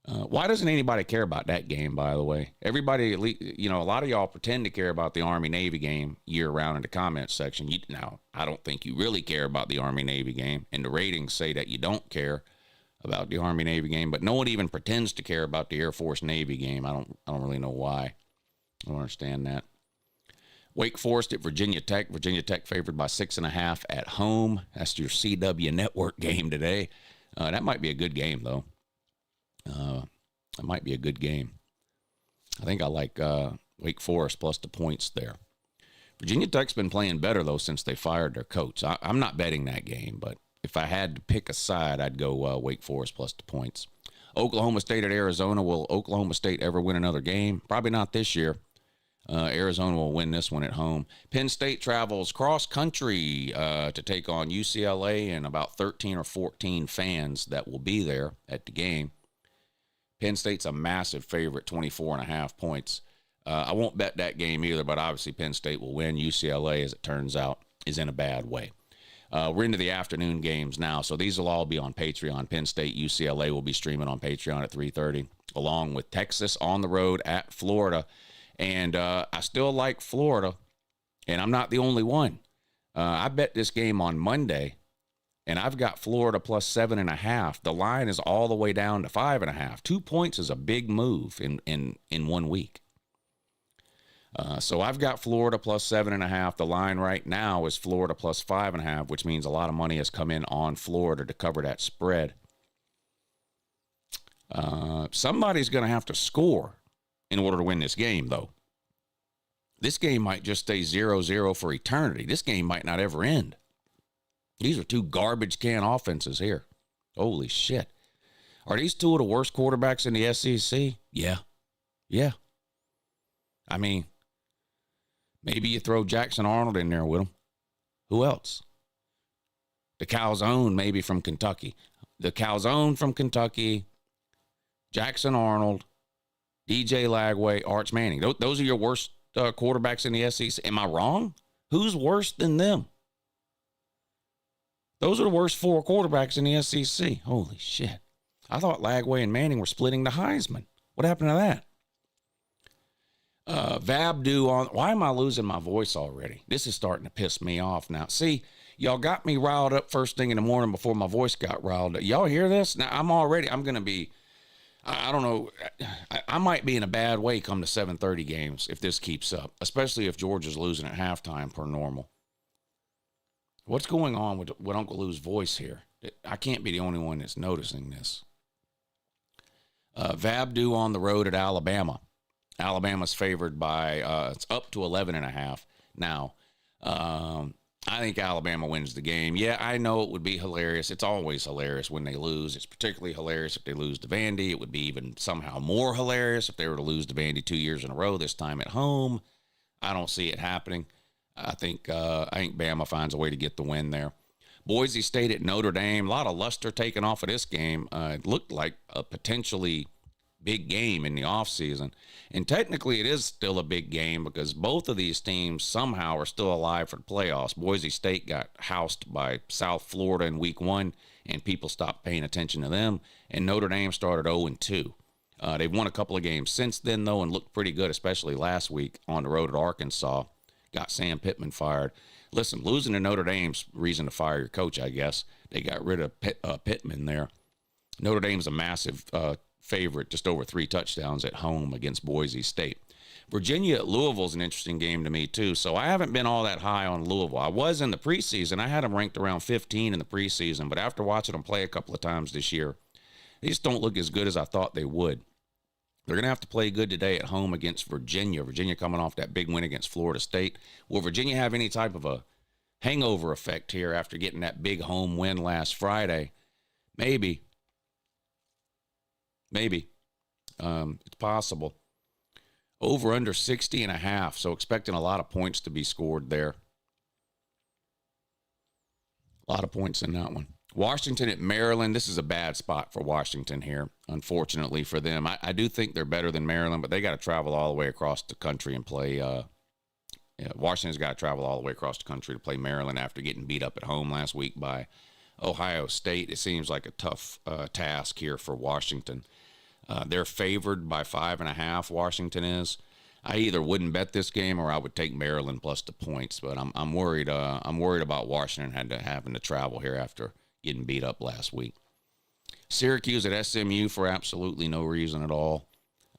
Why doesn't anybody care about that game, by the way? Everybody, a lot of y'all pretend to care about the Army-Navy game year-round in the comments section. Now, I don't think you really care about the Army-Navy game, and the ratings say that you don't care about the Army-Navy game, but no one even pretends to care about the Air Force-Navy game. I don't really know why. I don't understand that. Wake Forest at Virginia Tech. Virginia Tech favored by 6.5 at home. That's your CW Network game today. That might be a good game, though. It might be a good game. I think I like Wake Forest plus the points there. Virginia Tech's been playing better, though, since they fired their coach. I'm not betting that game, but if I had to pick a side, I'd go Wake Forest plus the points. Oklahoma State at Arizona. Will Oklahoma State ever win another game? Probably not this year. Arizona will win this one at home. Penn State travels cross-country to take on UCLA and about 13 or 14 fans that will be there at the game. Penn State's a massive favorite, 24.5 points. I won't bet that game either, but obviously Penn State will win. UCLA, as it turns out, is in a bad way. We're into the afternoon games now, so these will all be on Patreon. Penn State, UCLA will be streaming on Patreon at 3:30, along with Texas on the road at Florida. And I still like Florida, and I'm not the only one. I bet this game on Monday, and I've got Florida plus 7.5. The line is all the way down to 5.5. 2 points is a big move in 1 week. So I've got Florida plus 7.5. The line right now is Florida plus 5.5, which means a lot of money has come in on Florida to cover that spread. Somebody's going to have to score in order to win this game, though. This game might just stay 0-0 for eternity. This game might not ever end. These are two garbage can offenses here. Holy shit. Are these two of the worst quarterbacks in the SEC? Yeah. I mean, maybe you throw Jackson Arnold in there with them. Who else? The Calzone, maybe from Kentucky. The Calzone from Kentucky, Jackson Arnold, DJ Lagway, Arch Manning. Those are your worst quarterbacks in the SEC. Am I wrong? Who's worse than them? Those are the worst 4 quarterbacks in the SEC. Holy shit. I thought Lagway and Manning were splitting the Heisman. What happened to that? Vabdu on... Why am I losing my voice already? This is starting to piss me off now. See, y'all got me riled up first thing in the morning before my voice got riled up. Y'all hear this? Now, I'm going to be... I don't know. I might be in a bad way come to 7:30 games if this keeps up, especially if Georgia's losing at halftime per normal. What's going on with Uncle Lou's voice here? I can't be the only one that's noticing this. Vabdu on the road at Alabama. Alabama's favored by, it's up to 11.5 now. I think Alabama wins the game. Yeah, I know it would be hilarious. It's always hilarious when they lose. It's particularly hilarious if they lose to Vandy. It would be even somehow more hilarious if they were to lose to Vandy 2 years in a row, this time at home. I don't see it happening. I think Bama finds a way to get the win there. Boise State at Notre Dame. A lot of luster taken off of this game. It looked like a potentially big game in the offseason. And technically it is still a big game because both of these teams somehow are still alive for the playoffs. Boise State got housed by South Florida in week 1, and people stopped paying attention to them. And Notre Dame started 0-2. They've won a couple of games since then, though, and looked pretty good, especially last week on the road at Arkansas. Got Sam Pittman fired. Listen, losing to Notre Dame's reason to fire your coach, I guess. They got rid of Pittman there. Notre Dame's a massive favorite, just over 3 touchdowns at home against Boise State. Virginia at Louisville's an interesting game to me, too. So I haven't been all that high on Louisville. I was in the preseason. I had them ranked around 15 in the preseason, but after watching them play a couple of times this year, they just don't look as good as I thought they would. They're going to have to play good today at home against Virginia. Virginia coming off that big win against Florida State. Will Virginia have any type of a hangover effect here after getting that big home win last Friday? Maybe. It's possible. Over under 60.5. So expecting a lot of points to be scored there. A lot of points in that one. Washington at Maryland. This is a bad spot for Washington here, unfortunately for them. I do think they're better than Maryland, but they got to travel all the way across the country and play. Washington's got to travel all the way across the country to play Maryland after getting beat up at home last week by Ohio State. It seems like a tough task here for Washington. They're favored by 5.5. Washington is. I either wouldn't bet this game or I would take Maryland plus the points, but I'm worried. I'm worried about Washington having to travel here after getting beat up last week. Syracuse at SMU for absolutely no reason at all.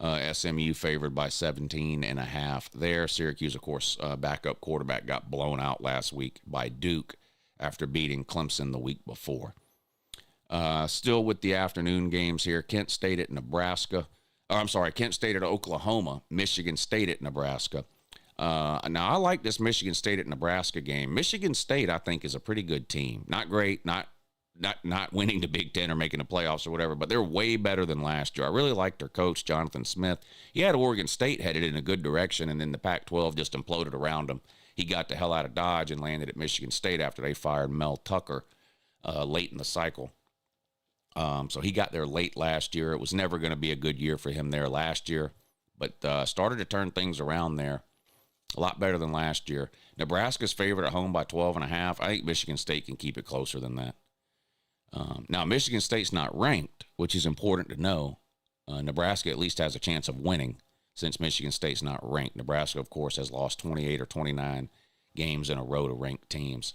SMU favored by 17.5 there. Syracuse, of course, backup quarterback got blown out last week by Duke after beating Clemson the week before. Still with the afternoon games here. Kent State at Nebraska. Kent State at Oklahoma. Michigan State at Nebraska. Now, I like this Michigan State at Nebraska game. Michigan State, I think, is a pretty good team. Not great, not winning the Big Ten or making the playoffs or whatever, but they're way better than last year. I really like their coach, Jonathan Smith. He had Oregon State headed in a good direction, and then the Pac-12 just imploded around him. He got the hell out of Dodge and landed at Michigan State after they fired Mel Tucker late in the cycle. So he got there late last year. It was never going to be a good year for him there last year, but started to turn things around there. A lot better than last year. Nebraska's favored at home by 12.5. I think Michigan State can keep it closer than that. Now, Michigan State's not ranked, which is important to know. Nebraska at least has a chance of winning since Michigan State's not ranked. Nebraska, of course, has lost 28 or 29 games in a row to ranked teams.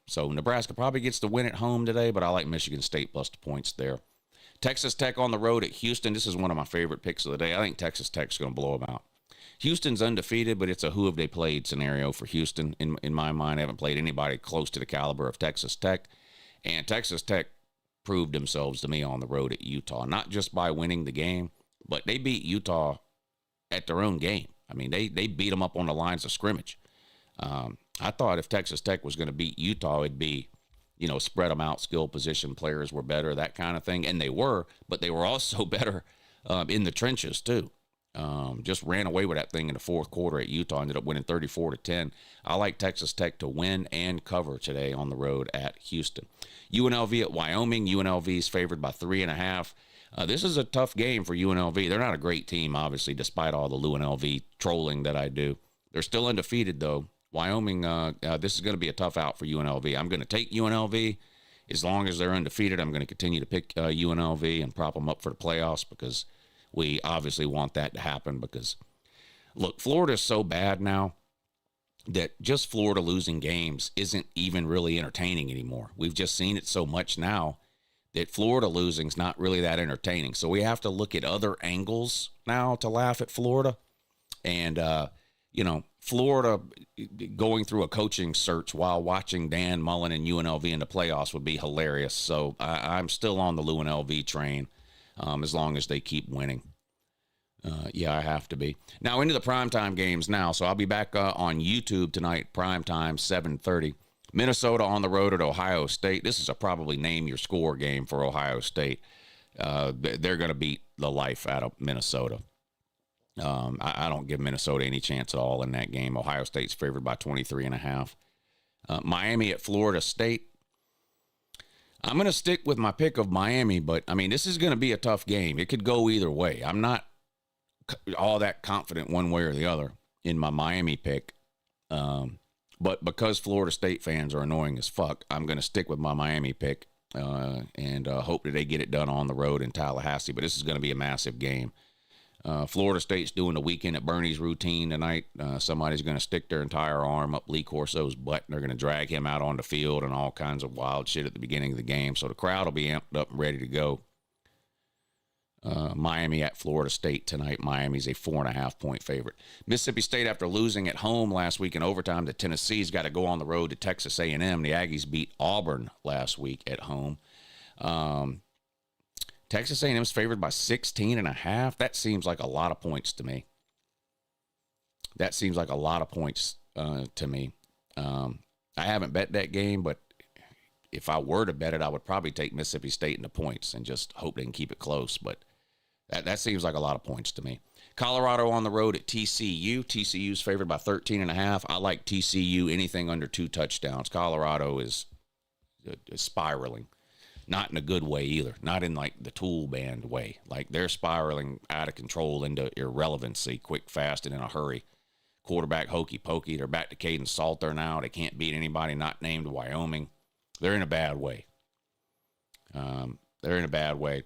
So Nebraska probably gets the win at home today, but I like Michigan State plus the points there. Texas Tech on the road at Houston. This is one of my favorite picks of the day. I think Texas Tech's going to blow them out. Houston's undefeated, but it's a who have they played scenario for Houston. In my mind, I haven't played anybody close to the caliber of Texas Tech. And Texas Tech proved themselves to me on the road at Utah, not just by winning the game, but they beat Utah at their own game. I mean, they beat them up on the lines of scrimmage. I thought if Texas Tech was going to beat Utah, it'd be, spread them out, skill position players were better, that kind of thing. And they were, but they were also better in the trenches too. Just ran away with that thing in the fourth quarter at Utah, ended up winning 34-10. I like Texas Tech to win and cover today on the road at Houston. UNLV at Wyoming. UNLV is favored by 3.5. This is a tough game for UNLV. They're not a great team, obviously, despite all the UNLV trolling that I do. They're still undefeated, though. Wyoming, this is going to be a tough out for UNLV. I'm going to take UNLV. As long as they're undefeated, I'm going to continue to pick UNLV and prop them up for the playoffs because we obviously want that to happen because, look, Florida's so bad now that just Florida losing games isn't even really entertaining anymore. We've just seen it so much now that Florida losing is not really that entertaining. So we have to look at other angles now to laugh at Florida. And, Florida going through a coaching search while watching Dan Mullen and UNLV in the playoffs would be hilarious. So I'm still on the UNLV train. As long as they keep winning. Yeah, I have to be. Now, into the primetime games now. So I'll be back on YouTube tonight, primetime, 7:30. Minnesota on the road at Ohio State. This is a probably name your score game for Ohio State. They're going to beat the life out of Minnesota. I don't give Minnesota any chance at all in that game. Ohio State's favored by 23.5. Miami at Florida State. I'm going to stick with my pick of Miami, but, this is going to be a tough game. It could go either way. I'm not all that confident one way or the other in my Miami pick. But because Florida State fans are annoying as fuck, I'm going to stick with my Miami pick and hope that they get it done on the road in Tallahassee. But this is going to be a massive game. Florida State's doing the weekend at Bernie's routine tonight. Somebody's going to stick their entire arm up Lee Corso's butt, and they're going to drag him out on the field and all kinds of wild shit at the beginning of the game. So the crowd will be amped up and ready to go. Miami at Florida State tonight. Miami's a 4.5-point favorite. Mississippi State, after losing at home last week in overtime to Tennessee's got to go on the road to Texas A&M. The Aggies beat Auburn last week at home. Texas A&M's favored by 16.5. That seems like a lot of points to me. I haven't bet that game, but if I were to bet it, I would probably take Mississippi State in the points and just hope they can keep it close. But that seems like a lot of points to me. Colorado on the road at TCU. TCU's favored by 13.5. I like TCU anything under 2 touchdowns. Colorado is spiraling. Not in a good way either. Not in like the tool band way. Like they're spiraling out of control into irrelevancy, quick, fast, and in a hurry. Quarterback hokey pokey. They're back to Caden Salter now. They can't beat anybody not named Wyoming. They're in a bad way. They're in a bad way.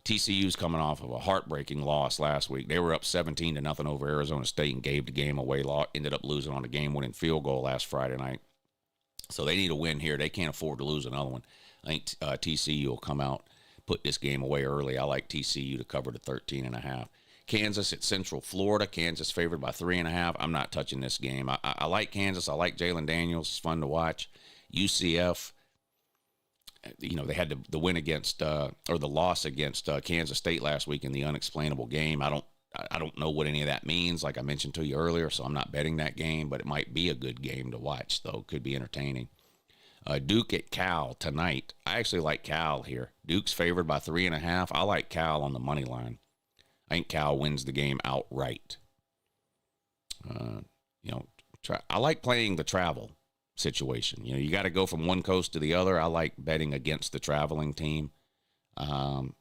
TCU's coming off of a heartbreaking loss last week. They were up 17-0 over Arizona State and gave the game away. Ended up losing on a game-winning field goal last Friday night. So they need a win here. They can't afford to lose another one. I think TCU will come out, put this game away early. I like TCU to cover the 13.5. Kansas at Central Florida. Kansas favored by 3.5. I'm not touching this game. I like Kansas. I like Jalen Daniels. It's fun to watch. UCF, they had the win against or the loss against Kansas State last week in the unexplainable game. I don't know what any of that means, like I mentioned to you earlier, so I'm not betting that game, but it might be a good game to watch, though. Could be entertaining. Duke at Cal tonight. I actually like Cal here. Duke's favored by 3.5. I like Cal on the money line. I think Cal wins the game outright. I like playing the travel situation. You got to go from one coast to the other. I like betting against the traveling team. And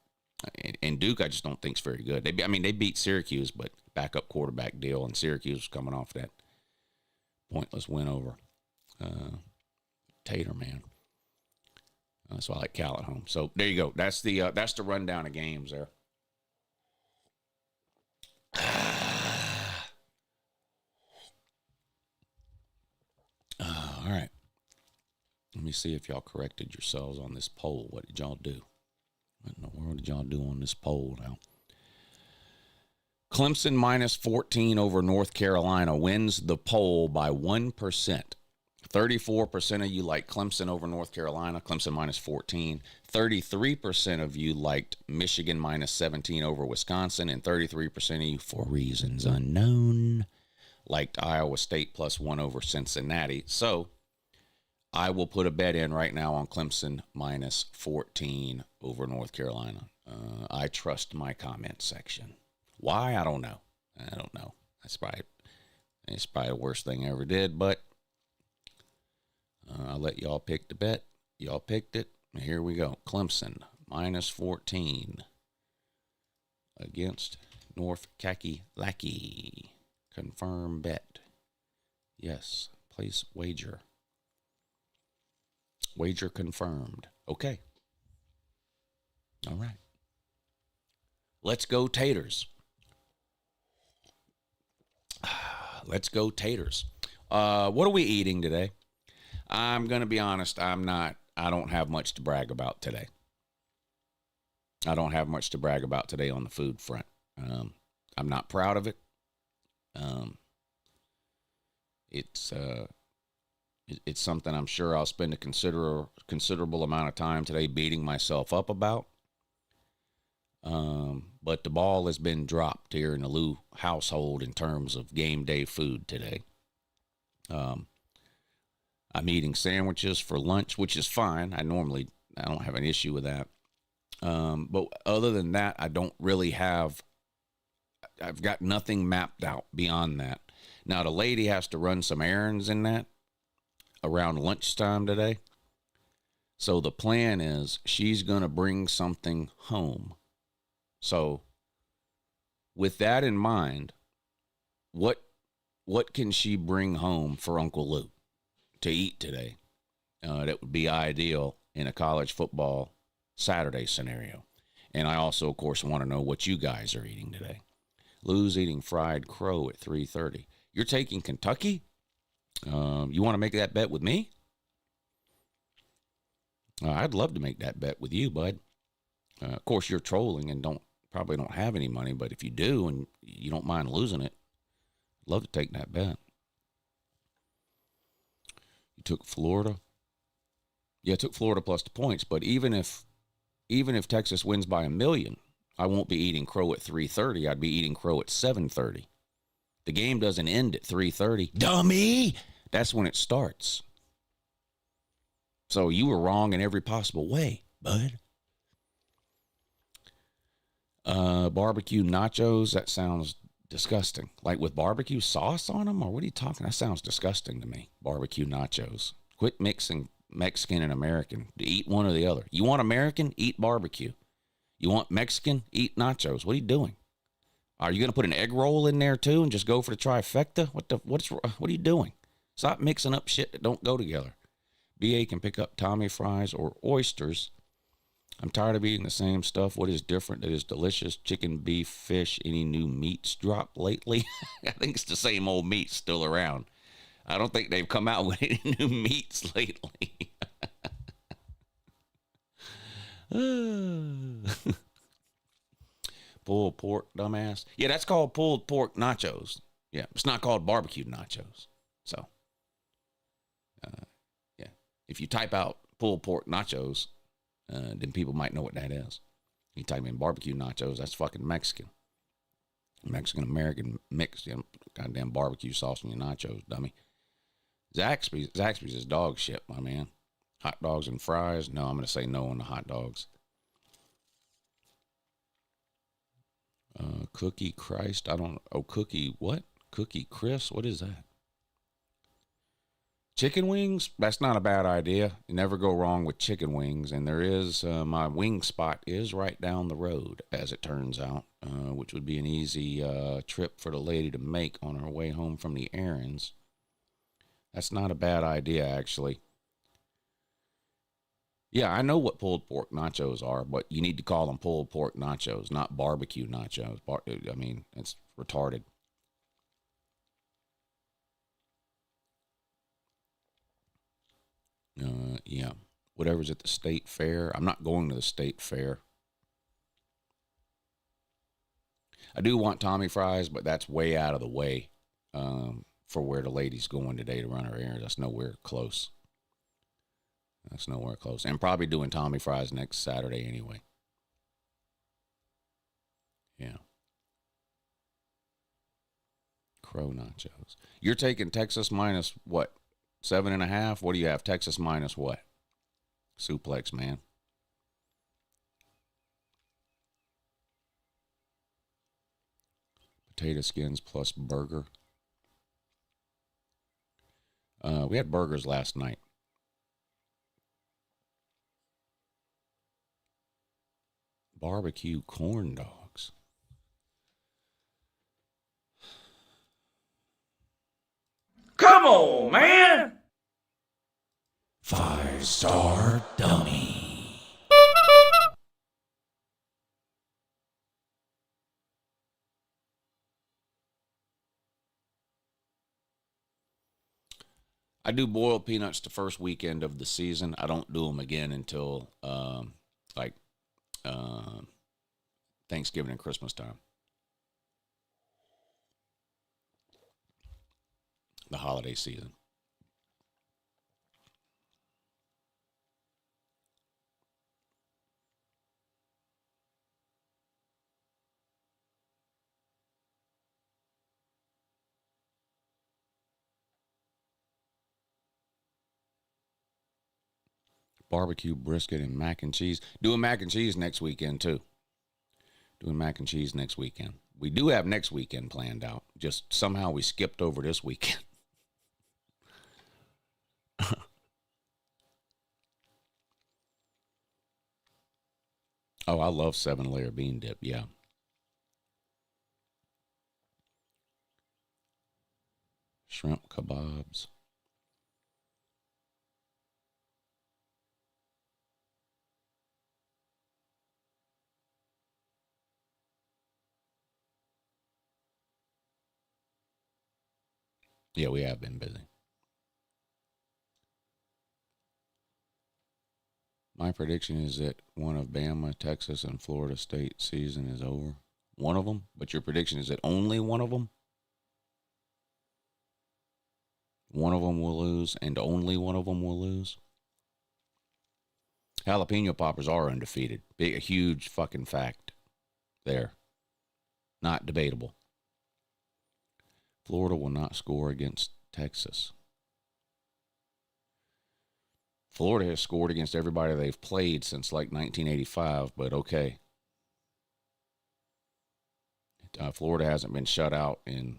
Duke, I just don't think is very good. They beat Syracuse, but backup quarterback deal, and Syracuse was coming off that pointless win over Tater, man. So I like Cal at home. So there you go. That's the rundown of games there. All right. Let me see if y'all corrected yourselves on this poll. What did y'all do? What in the world did y'all do on this poll now? Clemson minus 14 over North Carolina wins the poll by 1%. 34% of you like Clemson over North Carolina, Clemson minus 14. 33% of you liked Michigan minus 17 over Wisconsin, and 33% of you, for reasons unknown, liked Iowa State plus 1 over Cincinnati. So I will put a bet in right now on Clemson minus 14 over North Carolina. I trust my comment section. Why? I don't know. It's probably the worst thing I ever did, but I'll let y'all pick the bet. Y'all picked it. Here we go. Clemson minus 14 against North Kakalaki. Confirm bet. Yes. Place wager. Wager confirmed. Okay. All right. Let's go Taters. Let's go Taters. What are we eating today? I'm going to be honest. I don't have much to brag about today. I don't have much to brag about today on the food front. I'm not proud of it. It's something I'm sure I'll spend a considerable amount of time today beating myself up about. But the ball has been dropped here in the Lou household in terms of game day food today. I'm eating sandwiches for lunch, which is fine. I don't have an issue with that. But other than that, I've got nothing mapped out beyond that. Now, the lady has to run some errands in that around lunchtime today. So the plan is she's going to bring something home. So with that in mind, what can she bring home for Uncle Lou to eat today? That would be ideal in a college football Saturday scenario. And I also, of course, want to know what you guys are eating today. Lou's eating fried crow at 3:30. You're taking Kentucky? You want to make that bet with me? I'd love to make that bet with you, bud. Of course, you're trolling and probably don't have any money, but if you do and you don't mind losing it, I'd love to take that bet. You took Florida? Yeah, I took Florida plus the points, but even if Texas wins by 1 million, I won't be eating crow at 3:30. I'd be eating crow at 7:30. The game doesn't end at 3:30. Dummy! That's when it starts. So you were wrong in every possible way, bud. Barbecue nachos, that sounds Disgusting. Like with barbecue sauce on them, or what are you talking? That sounds disgusting to me. Barbecue nachos. Quit mixing Mexican and American. To eat one or the other. You want American? Eat barbecue. You want Mexican? Eat nachos. What are you doing? Are you going to put an egg roll in there too and just go for the trifecta? What are you doing? Stop mixing up shit that don't go together. BA can pick up Tommy fries or oysters. I'm tired of eating the same stuff. What is different that is delicious? Chicken, beef, fish, any new meats dropped lately? I think it's the same old meats still around. I don't think they've come out with any new meats lately. Pulled pork, dumbass. Yeah, that's called pulled pork nachos. Yeah, it's not called barbecued nachos. So, yeah, if you type out pulled pork nachos, then people might know what that is. You type in barbecue nachos, that's fucking Mexican. Mexican-American mix, you know, goddamn barbecue sauce in your nachos, dummy. Zaxby's is dog shit, my man. Hot dogs and fries? No, I'm going to say no on the hot dogs. Cookie Christ, Cookie what? Cookie Chris, what is that? Chicken wings? That's not a bad idea. You never go wrong with chicken wings. And there is, my wing spot is right down the road, as it turns out, which would be an easy trip for the lady to make on her way home from the errands. That's not a bad idea, actually. Yeah, I know what pulled pork nachos are, but you need to call them pulled pork nachos, not barbecue nachos. I mean, it's retarded. Yeah, whatever's at the state fair. I'm not going to the state fair. I do want Tommy fries, but that's way out of the way for where the lady's going today to run her errands. That's nowhere close. And probably doing Tommy fries next Saturday anyway. Yeah. Crow nachos. You're taking Texas minus what? 7.5? What do you have? Texas minus what? Suplex, man. Potato skins plus burger. We had burgers last night. Barbecue corn dogs. Come on, man. 5-star dummy. I do boiled peanuts the first weekend of the season. I don't do them again until Thanksgiving and Christmas time. The holiday season. Barbecue brisket and mac and cheese. Doing mac and cheese next weekend too. We do have next weekend planned out. Just somehow we skipped over this weekend. Oh, I love 7-layer bean dip. Yeah. Shrimp kebabs. Yeah, we have been busy. My prediction is that one of Bama, Texas, and Florida State season is over. One of them? But your prediction is that only one of them? One of them will lose, and only one of them will lose? Jalapeno poppers are undefeated. A huge fucking fact there. Not debatable. Florida will not score against Texas. Florida has scored against everybody they've played since like 1985, but okay. Florida hasn't been shut out in,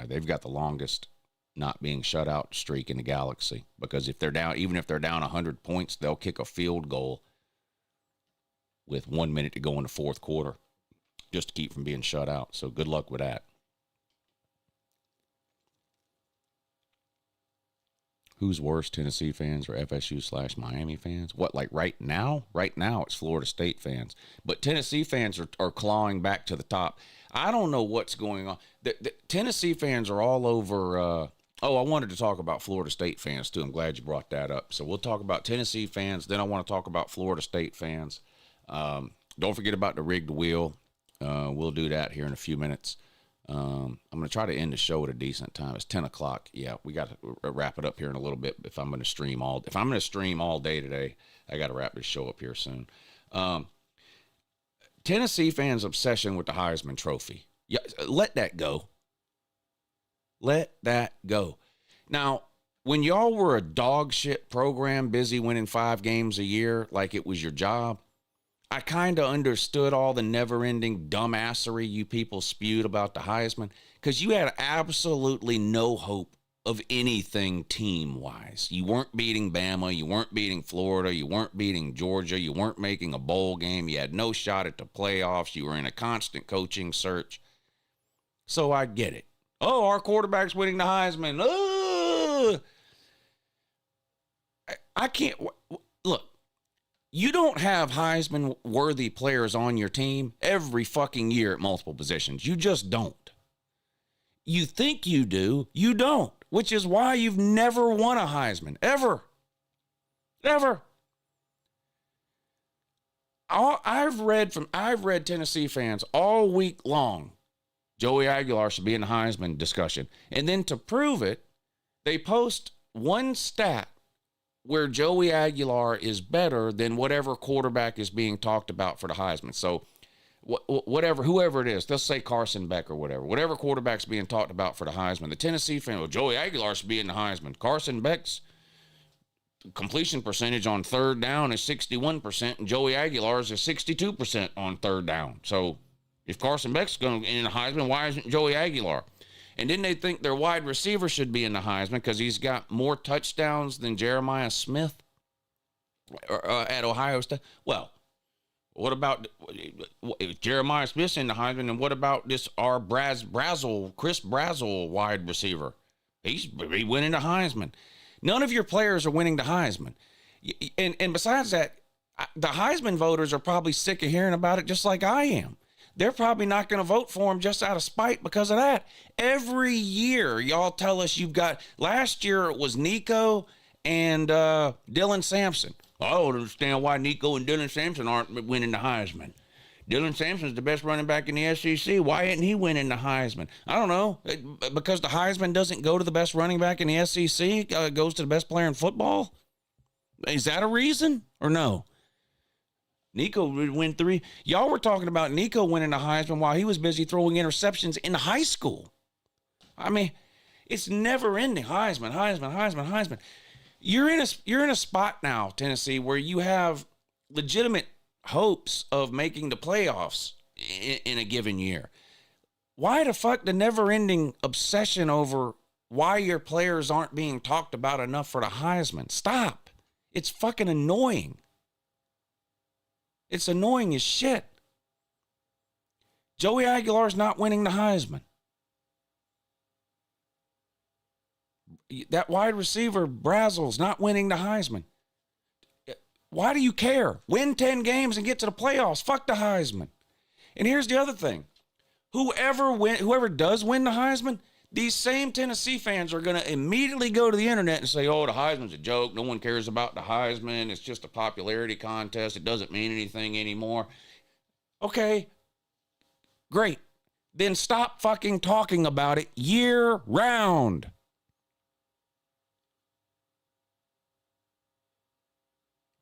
they've got the longest not being shut out streak in the galaxy, because if they're down, even if they're down 100 points, they'll kick a field goal with 1 minute to go in the fourth quarter just to keep from being shut out. So good luck with that. Who's worse, Tennessee fans or FSU/Miami fans? What, like right now? Right now, it's Florida State fans. But Tennessee fans are clawing back to the top. I don't know what's going on. The Tennessee fans are all over. I wanted to talk about Florida State fans, too. I'm glad you brought that up. So we'll talk about Tennessee fans. Then I want to talk about Florida State fans. Don't forget about the rigged wheel. We'll do that here in a few minutes. I'm going to try to end the show at a decent time. It's 10 o'clock. Yeah, we got to wrap it up here in a little bit. If I'm going to stream all day today, I got to wrap this show up here soon. Tennessee fans' obsession with the Heisman Trophy. Yeah, let that go. Let that go. Now, when y'all were a dog shit program busy winning 5 games a year like it was your job, I kind of understood all the never-ending dumbassery you people spewed about the Heisman, because you had absolutely no hope of anything team-wise. You weren't beating Bama. You weren't beating Florida. You weren't beating Georgia. You weren't making a bowl game. You had no shot at the playoffs. You were in a constant coaching search. So I get it. Oh, our quarterback's winning the Heisman. I can't. Look, you don't have Heisman-worthy players on your team every fucking year at multiple positions. You just don't. You think you do. You don't, which is why you've never won a Heisman, ever. Ever. I've read Tennessee fans all week long. Joey Aguilar should be in the Heisman discussion. And then to prove it, they post one stat where Joey Aguilar is better than whatever quarterback is being talked about for the Heisman. So whoever it is, let's say Carson Beck or whatever quarterback's being talked about for the Heisman, the Tennessee fan, well, Joey Aguilar should be in the Heisman. Carson Beck's completion percentage on third down is 61%, and Joey Aguilar's is 62% on third down. So if Carson Beck's going to be in the Heisman, why isn't Joey Aguilar? And then they think their wide receiver should be in the Heisman because he's got more touchdowns than Jeremiah Smith at Ohio State. Well, what about if Jeremiah Smith's in the Heisman, and what about this Chris Brazzell wide receiver? He's winning the Heisman. None of your players are winning the Heisman. And besides that, the Heisman voters are probably sick of hearing about it just like I am. They're probably not going to vote for him just out of spite because of that. Every year, y'all tell us you've got, last year it was Nico and Dylan Sampson. I don't understand why Nico and Dylan Sampson aren't winning the Heisman. Dylan Sampson's the best running back in the SEC. Why isn't he winning the Heisman? I don't know. Because the Heisman doesn't go to the best running back in the SEC. It goes to the best player in football. Is that a reason or no? Nico would win 3. Y'all were talking about Nico winning the Heisman while he was busy throwing interceptions in high school. I mean, it's never ending. Heisman. You're in a spot now, Tennessee, where you have legitimate hopes of making the playoffs in a given year. Why the fuck the never-ending obsession over why your players aren't being talked about enough for the Heisman? Stop. It's fucking annoying. It's annoying as shit. Joey Aguilar's not winning the Heisman. That wide receiver, Brazzell's not winning the Heisman. Why do you care? Win 10 games and get to the playoffs. Fuck the Heisman. And here's the other thing. Whoever does win the Heisman, these same Tennessee fans are going to immediately go to the internet and say, oh, the Heisman's a joke. No one cares about the Heisman. It's just a popularity contest. It doesn't mean anything anymore. Okay, great. Then stop fucking talking about it year round.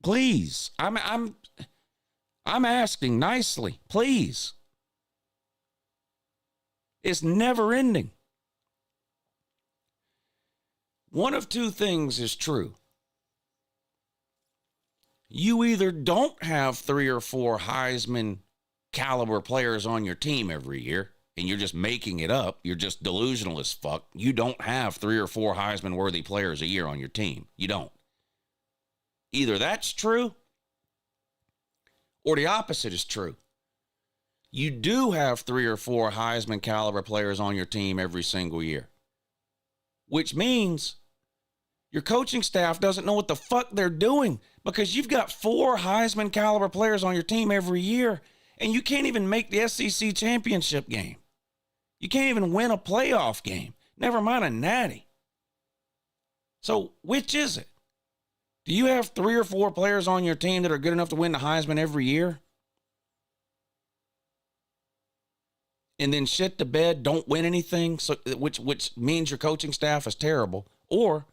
Please, I'm asking nicely, please. It's never ending. One of two things is true. You either don't have 3 or 4 Heisman caliber players on your team every year, and you're just making it up, you're just delusional as fuck. You don't have 3 or 4 Heisman worthy players a year on your team. You don't. Either that's true or the opposite is true. You do have 3 or 4 Heisman caliber players on your team every single year, which means your coaching staff doesn't know what the fuck they're doing, because you've got 4 Heisman caliber players on your team every year, and you can't even make the SEC championship game. You can't even win a playoff game, never mind a natty. So which is it? Do you have 3 or 4 players on your team that are good enough to win the Heisman every year? And then shit the bed, don't win anything, so which means your coaching staff is terrible? Or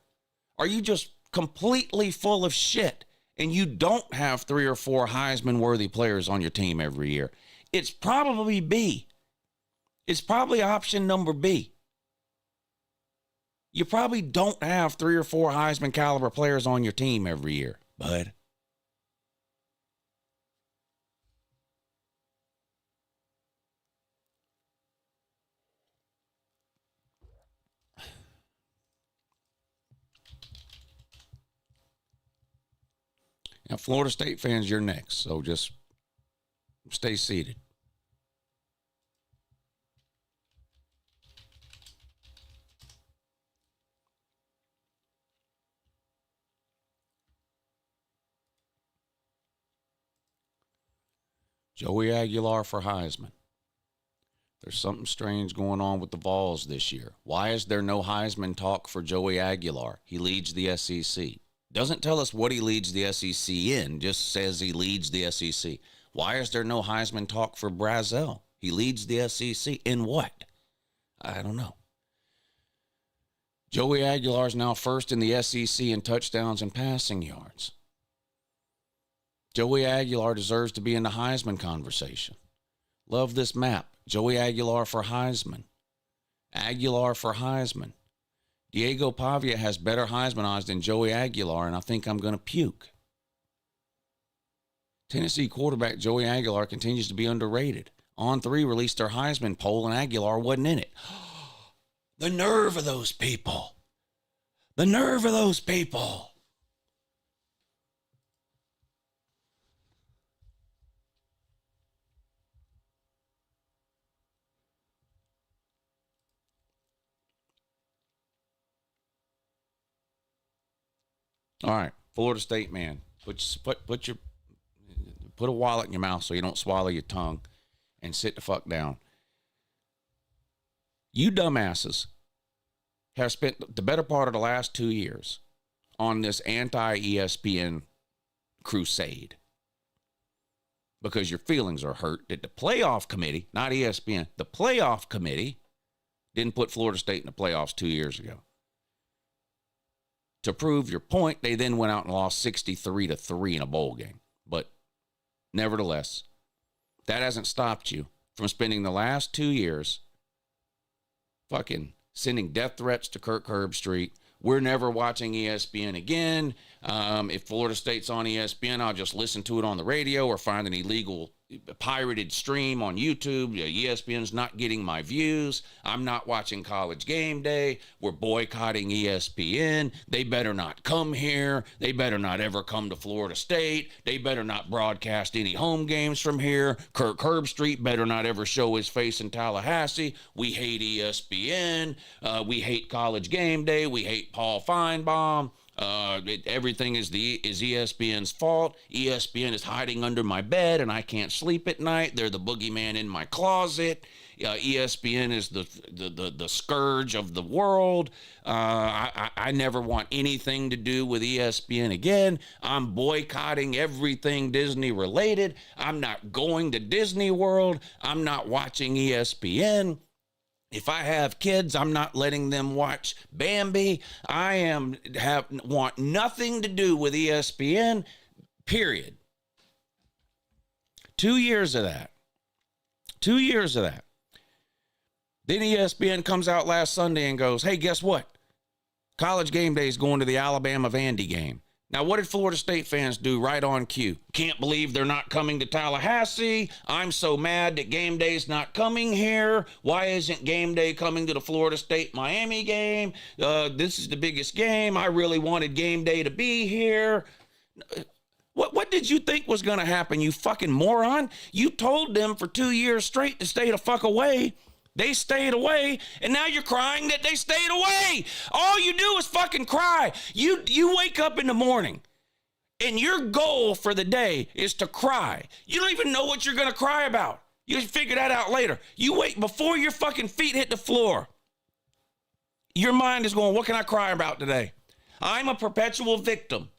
are you just completely full of shit and you don't have 3 or 4 Heisman worthy players on your team every year? It's probably B. It's probably option number B. You probably don't have 3 or 4 Heisman caliber players on your team every year, bud. Now, Florida State fans, you're next, so just stay seated. Joey Aguilar for Heisman. There's something strange going on with the Vols this year. Why is there no Heisman talk for Joey Aguilar? He leads the SEC. Doesn't tell us what he leads the SEC in, just says he leads the SEC. Why is there no Heisman talk for Brazel? He leads the SEC in what? I don't know. Joey Aguilar is now first in the SEC in touchdowns and passing yards. Joey Aguilar deserves to be in the Heisman conversation. Love this map. Joey Aguilar for Heisman. Aguilar for Heisman. Diego Pavia has better Heisman odds than Joey Aguilar, and I think I'm going to puke. Tennessee quarterback Joey Aguilar continues to be underrated. On3 released their Heisman poll, and Aguilar wasn't in it. The nerve of those people. The nerve of those people. All right, Florida State man, put a wallet in your mouth so you don't swallow your tongue, and sit the fuck down. You dumbasses have spent the better part of the last 2 years on this anti-ESPN crusade because your feelings are hurt that the playoff committee, not ESPN, the playoff committee didn't put Florida State in the playoffs 2 years ago. To prove your point, they then went out and lost 63-3 in a bowl game. But nevertheless, that hasn't stopped you from spending the last 2 years fucking sending death threats to Kirk Herbstreit. We're never watching ESPN again. If Florida State's on ESPN, I'll just listen to it on the radio or find an illegal pirated stream on YouTube. ESPN's not getting my views. I'm not watching College Game Day. We're boycotting ESPN. They better not come here. They better not ever come to Florida State. They better not broadcast any home games from here. Kirk Herbstreit better not ever show his face in Tallahassee. We hate ESPN. We hate College Game Day. We hate Paul Feinbaum. Everything is ESPN's fault. ESPN is hiding under my bed and I can't sleep at night. They're the boogeyman in my closet. ESPN is the scourge of the world. I never want anything to do with ESPN again. I'm boycotting everything Disney related. I'm not going to Disney World. I'm not watching ESPN. If I have kids, I'm not letting them watch Bambi. Want nothing to do with ESPN, period. 2 years of that. 2 years of that. Then ESPN comes out last Sunday and goes, hey, guess what? College Game Day is going to the Alabama Vandy game. Now, what did Florida State fans do right on cue? Can't believe they're not coming to Tallahassee. I'm so mad that Gameday's not coming here. Why isn't Gameday coming to the Florida State-Miami game? This is the biggest game. I really wanted Gameday to be here. What did you think was going to happen, you fucking moron? You told them for 2 years straight to stay the fuck away. They stayed away, and now you're crying that they stayed away. All you do is fucking cry. You wake up in the morning, and your goal for the day is to cry. You don't even know what you're going to cry about. You figure that out later. You wait before your fucking feet hit the floor. Your mind is going, what can I cry about today? I'm a perpetual victim.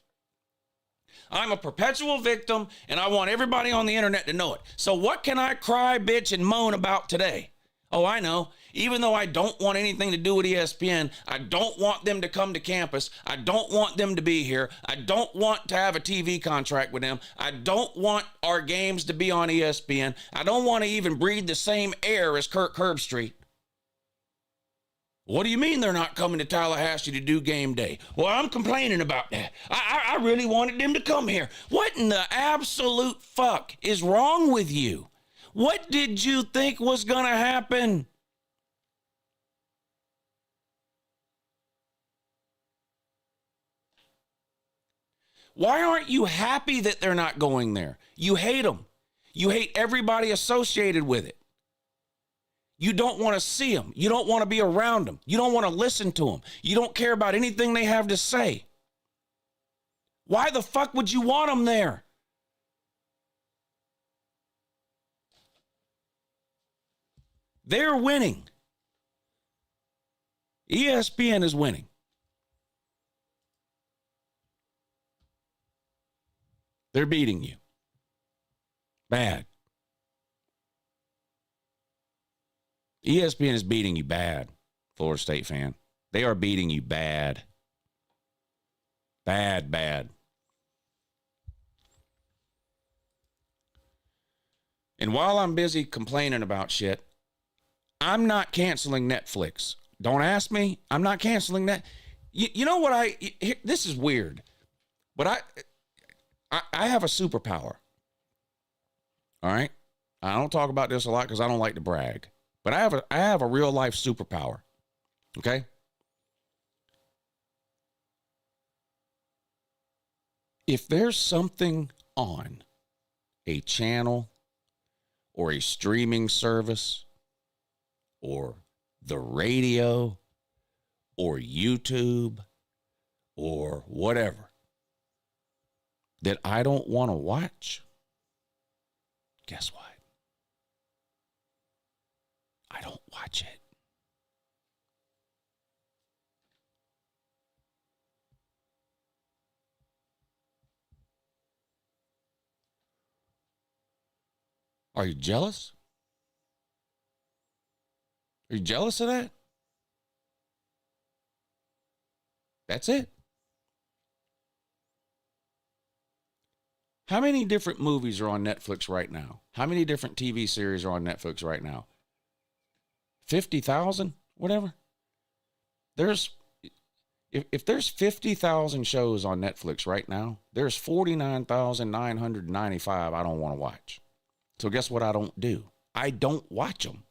I'm a perpetual victim, and I want everybody on the internet to know it. So what can I cry, bitch, and moan about today? Oh, I know. Even though I don't want anything to do with ESPN, I don't want them to come to campus. I don't want them to be here. I don't want to have a TV contract with them. I don't want our games to be on ESPN. I don't want to even breathe the same air as Kirk Herbstreit. What do you mean they're not coming to Tallahassee to do game day? Well, I'm complaining about that. I really wanted them to come here. What in the absolute fuck is wrong with you? What did you think was going to happen? Why aren't you happy that they're not going there? You hate them. You hate everybody associated with it. You don't want to see them. You don't want to be around them. You don't want to listen to them. You don't care about anything they have to say. Why the fuck would you want them there? They're winning. ESPN is winning. They're beating you. Bad. ESPN is beating you bad, Florida State fan. They are beating you bad. Bad, bad. And while I'm busy complaining about shit, I'm not canceling Netflix. Don't ask me. I'm not canceling that. You know what this is weird, but I have a superpower. All right. I don't talk about this a lot because I don't like to brag, but I have a real life superpower. Okay. If there's something on a channel or a streaming service or the radio or YouTube or whatever that I don't want to watch, guess what? I don't watch it. Are you jealous? Are you jealous of that? That's it. How many different movies are on Netflix right now? How many different TV series are on Netflix right now? 50,000, whatever. If there's 50,000 shows on Netflix right now, there's 49,995 I don't want to watch. So guess what I don't do? I don't watch them.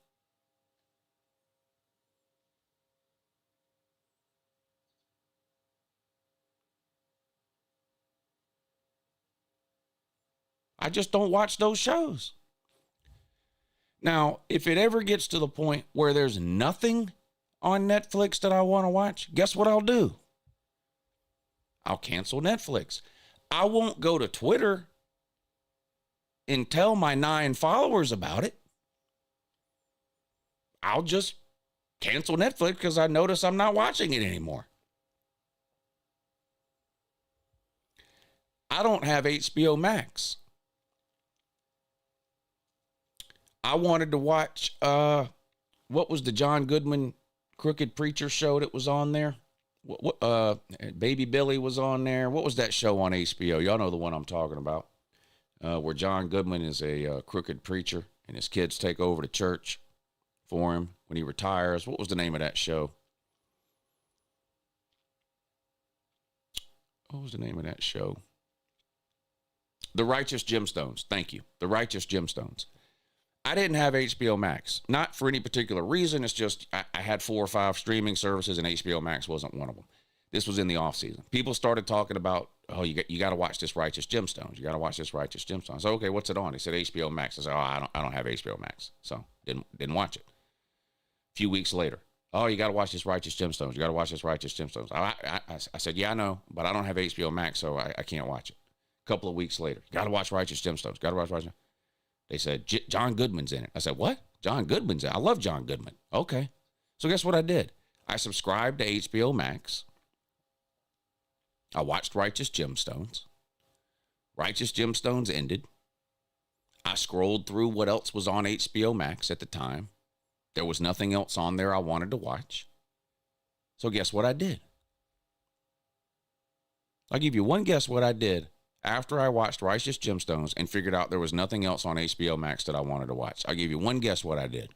I just don't watch those shows. Now, if it ever gets to the point where there's nothing on Netflix that I want to watch, guess what I'll do? I'll cancel Netflix. I won't go to Twitter and tell my 9 followers about it. I'll just cancel Netflix because I notice I'm not watching it anymore. I don't have HBO Max. I wanted to watch, what was the John Goodman Crooked Preacher show that was on there? Baby Billy was on there. What was that show on HBO? Y'all know the one I'm talking about, where John Goodman is a crooked preacher and his kids take over the church for him when he retires. What was the name of that show? what was the name of that show? The Righteous Gemstones. Thank you. The Righteous Gemstones. I didn't have HBO Max, not for any particular reason. It's just I had 4 or 5 streaming services, and HBO Max wasn't one of them. This was in the off season. People started talking about, oh, you got to watch this Righteous Gemstones. You got to watch this Righteous Gemstones. So, okay, what's it on? He said HBO Max. I said, oh, I don't have HBO Max, so didn't watch it. A few weeks later, oh, you got to watch this Righteous Gemstones. You got to watch this Righteous Gemstones. I said, yeah, I know, but I don't have HBO Max, so I can't watch it. A couple of weeks later, got to watch Righteous Gemstones. Got to watch Righteous. They said, John Goodman's in it. I said, what? John Goodman's in it? I love John Goodman. Okay. So guess what I did? I subscribed to HBO Max. I watched Righteous Gemstones. Righteous Gemstones ended. I scrolled through what else was on HBO Max at the time. There was nothing else on there I wanted to watch. So guess what I did? I'll give you one guess what I did after I watched Righteous Gemstones and figured out there was nothing else on HBO Max that I wanted to watch. I'll give you one guess what I did.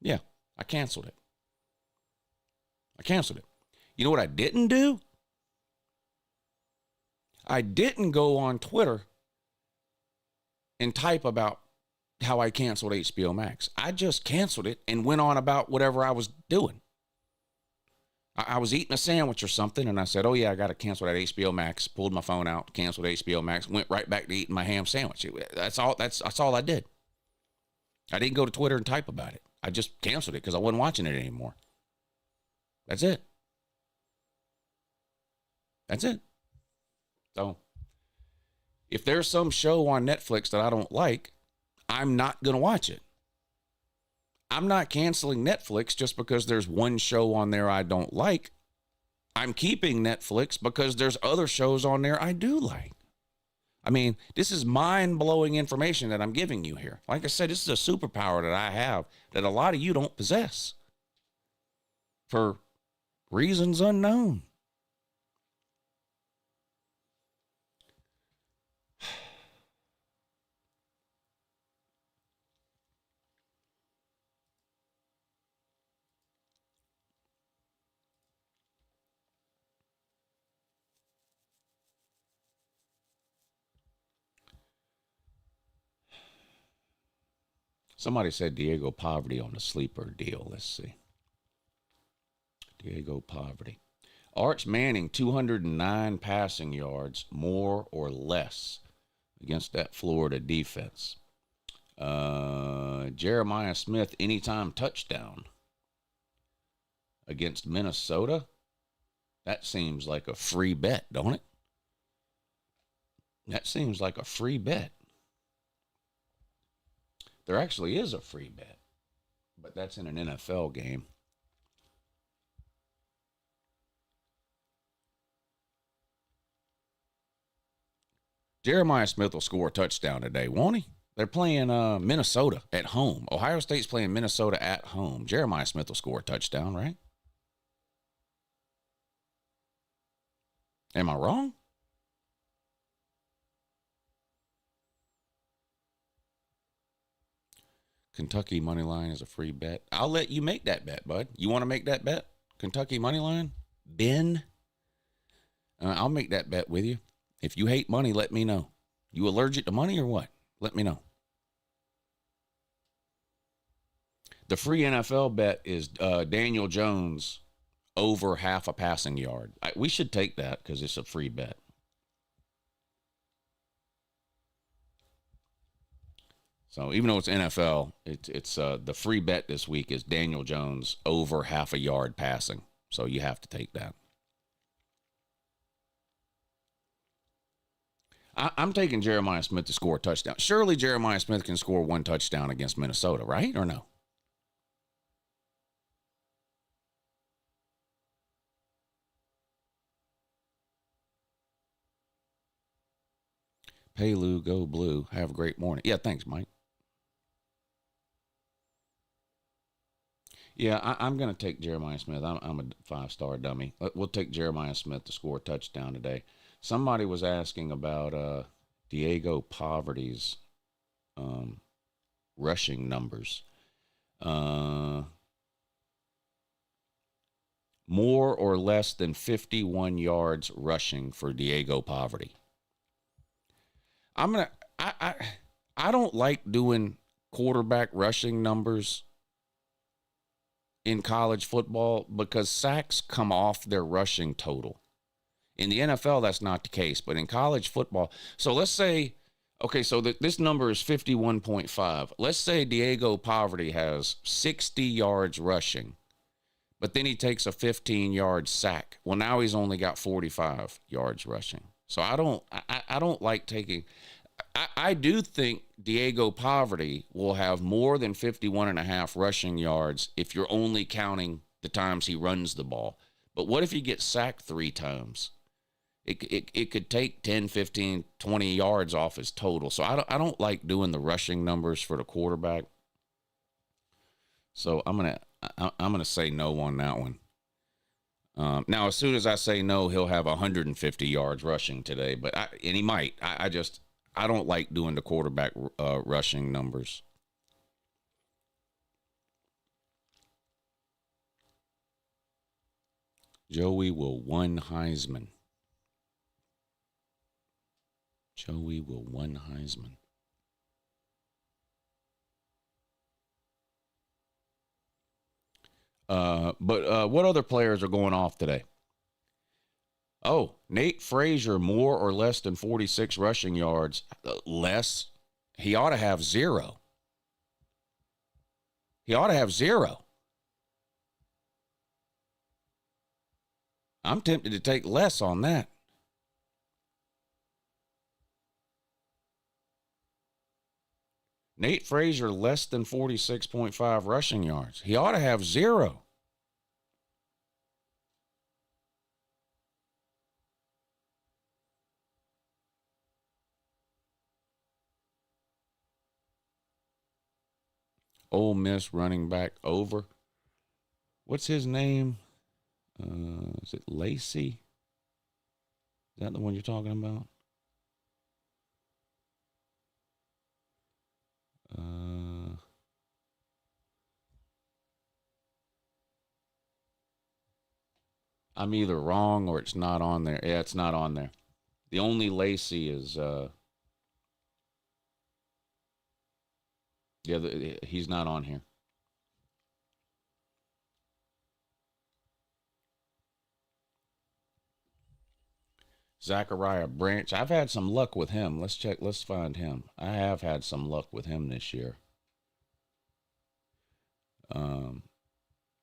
Yeah, I canceled it. You know what I didn't do? I didn't go on Twitter and type about how I canceled HBO Max. I just canceled it and went on about whatever I was doing. I was eating a sandwich or something, and I said, oh, yeah, I got to cancel that HBO Max. Pulled my phone out, canceled HBO Max, went right back to eating my ham sandwich. That's all I did. I didn't go to Twitter and type about it. I just canceled it because I wasn't watching it anymore. That's it. So, if there's some show on Netflix that I don't like, I'm not going to watch it. I'm not canceling Netflix just because there's one show on there I don't like. I'm keeping Netflix because there's other shows on there I do like. I mean, this is mind-blowing information that I'm giving you here. Like I said, this is a superpower that I have that a lot of you don't possess for reasons unknown. Somebody said Diego Poverty on the sleeper deal. Let's see. Diego Poverty. Arch Manning, 209 passing yards, more or less, against that Florida defense. Jeremiah Smith, anytime touchdown against Minnesota. That seems like a free bet, don't it? That seems like a free bet. There actually is a free bet, but that's in an NFL game. Jeremiah Smith will score a touchdown today, won't he? They're playing Minnesota at home. Ohio State's playing Minnesota at home. Jeremiah Smith will score a touchdown, right? Am I wrong? Kentucky money line is a free bet. I'll let you make that bet, bud. You want to make that bet? Kentucky money line? Ben? I'll make that bet with you. If you hate money, let me know. You allergic to money or what? Let me know. The free NFL bet is Daniel Jones over half a passing yard. We should take that because it's a free bet. So even though it's NFL, it's the free bet this week is Daniel Jones over half a yard passing. So you have to take that. I'm taking Jeremiah Smith to score a touchdown. Surely Jeremiah Smith can score one touchdown against Minnesota, right? Or no? Hey, Lou, go blue. Have a great morning. Yeah, thanks, Mike. Yeah, I'm going to take Jeremiah Smith. I'm a 5-star dummy. We'll take Jeremiah Smith to score a touchdown today. Somebody was asking about Diego Poverty's rushing numbers. More or less than 51 yards rushing for Diego Poverty. I don't like doing quarterback rushing numbers in college football because sacks come off their rushing total. In the NFL, that's not the case, but in college football, so let's say, okay, so this number is 51.5. Let's say Diego Poverty has 60 yards rushing, but then he takes a 15-yard sack. Well, now he's only got 45 yards rushing. So I don't like taking. I do think Diego Poverty will have more than 51.5 rushing yards if you're only counting the times he runs the ball. But what if he gets sacked 3 times? It could take 10, 15, 20 yards off his total. So I don't like doing the rushing numbers for the quarterback. So I'm gonna say no on that one. Now, as soon as I say no, he'll have 150 yards rushing today, and he might. I don't like doing the quarterback rushing numbers. Joey will win Heisman. Joey will win Heisman. But what other players are going off today? Oh, Nate Frazier, more or less than 46 rushing yards. Less. He ought to have 0. He ought to have 0. I'm tempted to take less on that. Nate Frazier, less than 46.5 rushing yards. He ought to have 0. Ole Miss running back over. What's his name? Is it Lacey? Is that the one you're talking about? I'm either wrong or it's not on there. Yeah, it's not on there. The only Lacey is he's not on here. Zachariah Branch. I've had some luck with him. Let's check. Let's find him. I have had some luck with him this year.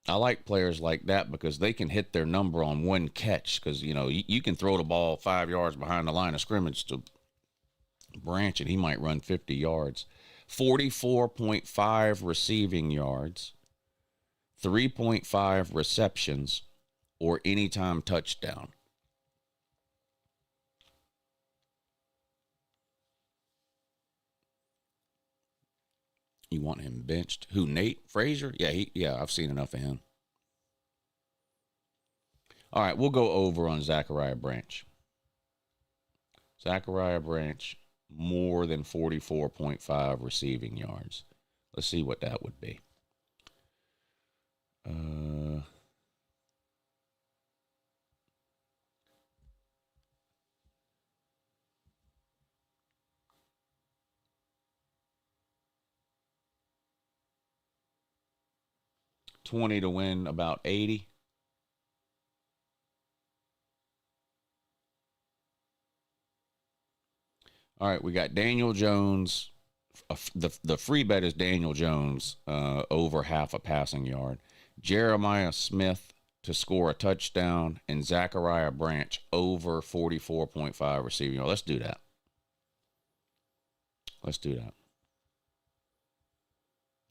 I like players like that because they can hit their number on one catch because, you can throw the ball 5 yards behind the line of scrimmage to Branch and he might run 50 yards. 44.5 receiving yards, 3.5 receptions, or anytime touchdown. You want him benched? Who, Nate Frazier? Yeah, I've seen enough of him. All right, we'll go over on Zachariah Branch. Zachariah Branch, more than 44.5 receiving yards. Let's see what that would be. $20 to win about 80. All right, we got Daniel Jones. The free bet is Daniel Jones over half a passing yard. Jeremiah Smith to score a touchdown, and Zachariah Branch over 44.5 receiving yard. Let's do that.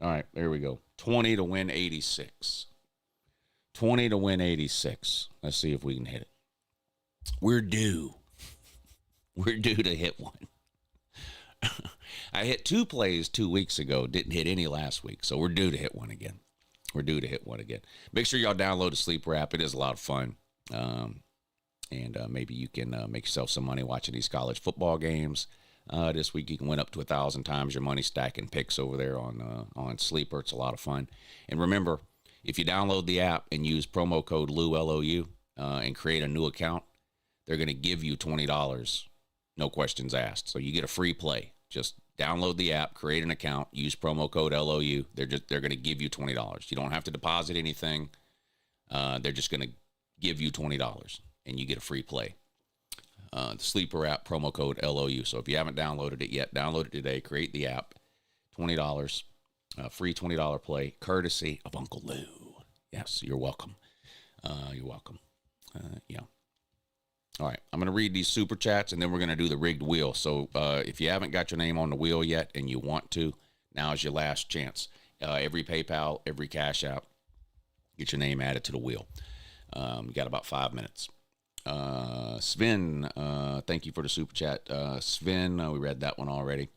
All right, there we go. 20 to win 86. 20 to win 86. Let's see if we can hit it. We're due. We're due to hit one. I hit 2 plays 2 weeks ago. Didn't hit any last week. So we're due to hit one again. Make sure y'all download the Sleeper app. It is a lot of fun. And maybe you can make yourself some money watching these college football games. This week you can win up to 1,000 times your money stacking picks over there on Sleeper. It's a lot of fun. And remember, if you download the app and use promo code Lou, L-O-U, and create a new account, they're going to give you $20, no questions asked. So you get a free play. Just download the app, create an account, use promo code LOU. They're going to give you $20. You don't have to deposit anything. They're just going to give you $20, and you get a free play. The Sleeper app, promo code LOU. So if you haven't downloaded it yet, download it today. Create the app. $20, free $20 play, courtesy of Uncle Lou. Yes, you're welcome. You're welcome. Yeah. All right, I'm going to read these super chats, and then we're going to do the rigged wheel. So if you haven't got your name on the wheel yet and you want to, now is your last chance. Every PayPal, every Cash App, get your name added to the wheel. You got about 5 minutes. Sven, thank you for the super chat. Sven, we read that one already.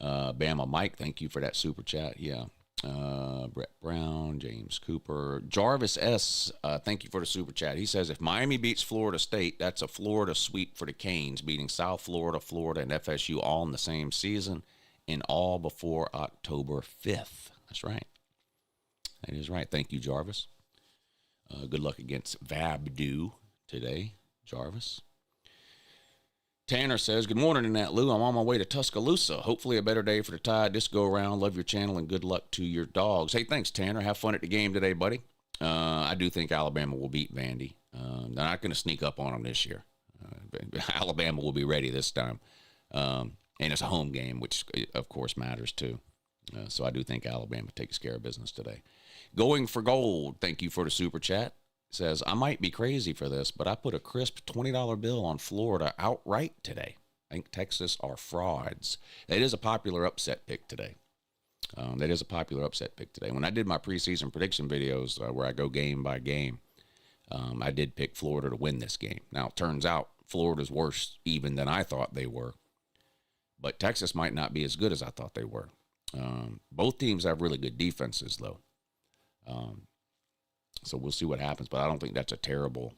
Bama Mike, thank you for that super chat. Yeah. Brett Brown, James Cooper, Jarvis S. Thank you for the super chat. He says, if Miami beats Florida State, that's a Florida sweep for the Canes, beating South Florida, Florida, and FSU all in the same season, and all before October 5th. That's right. That is right. Thank you, Jarvis. Good luck against Vabdu today, Jarvis. Tanner says, good morning, Annette Lou. I'm on my way to Tuscaloosa. Hopefully a better day for the Tide this go around. Love your channel and good luck to your dogs. Hey, thanks, Tanner. Have fun at the game today, buddy. I do think Alabama will beat Vandy. They're not going to sneak up on them this year. Alabama will be ready this time. And it's a home game, which, of course, matters too. So I do think Alabama takes care of business today. Going for gold. Thank you for the super chat. Says, I might be crazy for this, but I put a crisp $20 bill on Florida outright today. I think Texas are frauds. That is a popular upset pick today. When I did my preseason prediction videos where I go game by game, I did pick Florida to win this game. Now, it turns out Florida's worse even than I thought they were. But Texas might not be as good as I thought they were. Both teams have really good defenses, though. So we'll see what happens, but I don't think that's a terrible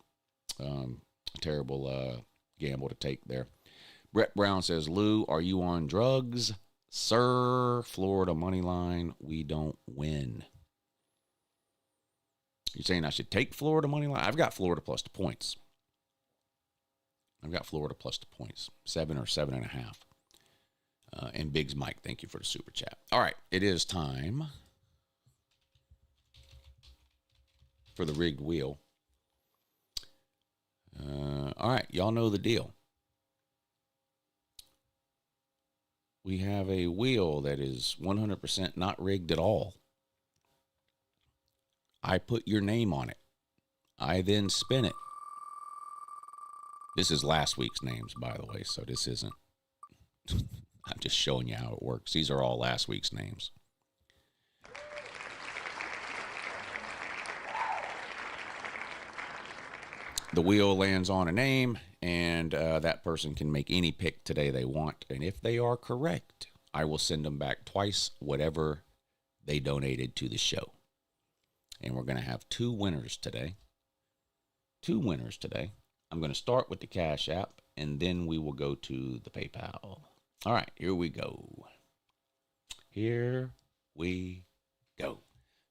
gamble to take there. Brett Brown says, Lou, are you on drugs? Sir, Florida money line, we don't win. You're saying I should take Florida money line? I've got Florida plus the points. 7 or 7.5. And Biggs Mike, thank you for the super chat. All right, it is time for the rigged wheel. All right, y'all know the deal. We have a wheel that is 100% not rigged at all. I put your name on it. I then spin it. This is last week's names, by the way, so this isn't. I'm just showing you how it works. These are all last week's names. The wheel lands on a name, and that person can make any pick today they want. And if they are correct, I will send them back twice whatever they donated to the show. And we're going to have two winners today. I'm going to start with the Cash App, and then we will go to the PayPal. All right, here we go.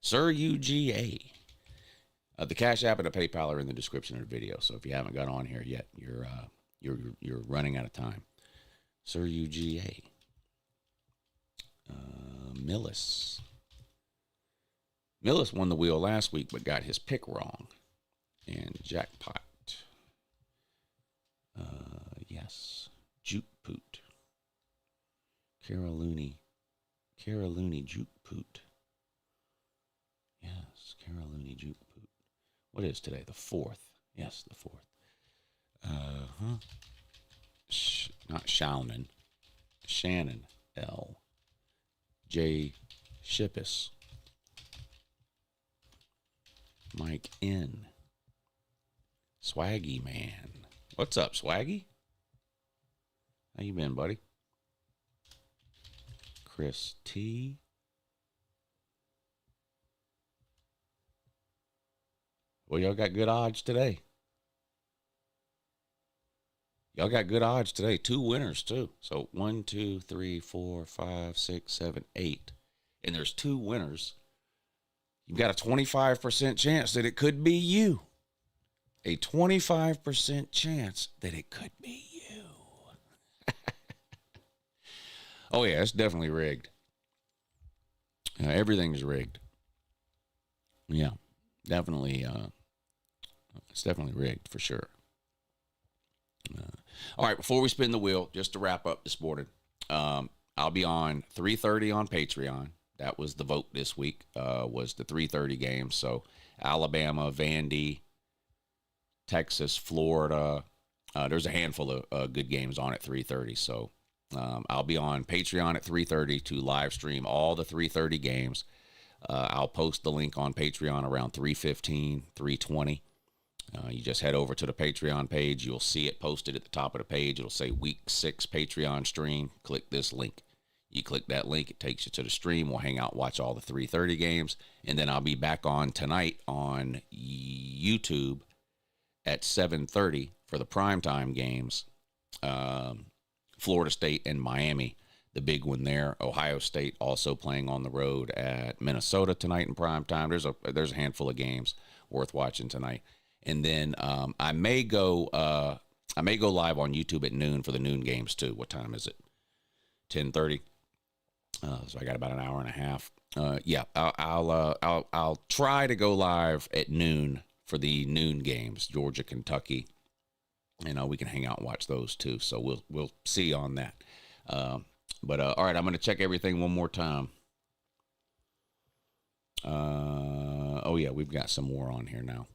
Sir UGA. The Cash App and the PayPal are in the description of the video. So if you haven't got on here yet, you're running out of time. Sir UGA. Millis. Millis won the wheel last week, but got his pick wrong. And Jackpot. Yes. Juke Poot. Caroluni Juke Poot. Yes, Caroluni Juke Poot. What is today? The 4th. Yes, the 4th. Not Shalman. Shannon L. J. Shippus. Mike N. Swaggy Man. What's up, Swaggy? How you been, buddy? Chris T. Well, y'all got good odds today. Y'all got good odds today. 2 winners, too. So 1, 2, 3, 4, 5, 6, 7, 8. And there's 2 winners. You've got a 25% chance that it could be you. A 25% chance that it could be you. Oh, yeah, it's definitely rigged. Everything's rigged. Yeah, definitely. It's definitely rigged for sure. All right, before we spin the wheel, just to wrap up this morning, I'll be on 3:30 on Patreon. That was the vote this week, was the 3:30 game. So Alabama, Vandy, Texas, Florida. There's a handful of good games on at 3:30. So I'll be on Patreon at 3:30 to live stream all the 3:30 games. I'll post the link on Patreon around 3:15, 3:20. You just head over to the Patreon page. You'll see it posted at the top of the page. It'll say Week 6 Patreon stream. Click this link. You click that link. It takes you to the stream. We'll hang out, watch all the 3:30 games. And then I'll be back on tonight on YouTube at 7:30 for the primetime games. Florida State and Miami, the big one there. Ohio State also playing on the road at Minnesota tonight in primetime. There's a handful of games worth watching tonight. And then I may go live on YouTube at noon for the noon games too. What time is it? 10:30. So I got about an hour and a half. Yeah, I'll try to go live at noon for the noon games, Georgia, Kentucky. We can hang out and watch those too. So we'll see on that. But all right, I'm going to check everything one more time. Oh yeah, we've got some more on here now.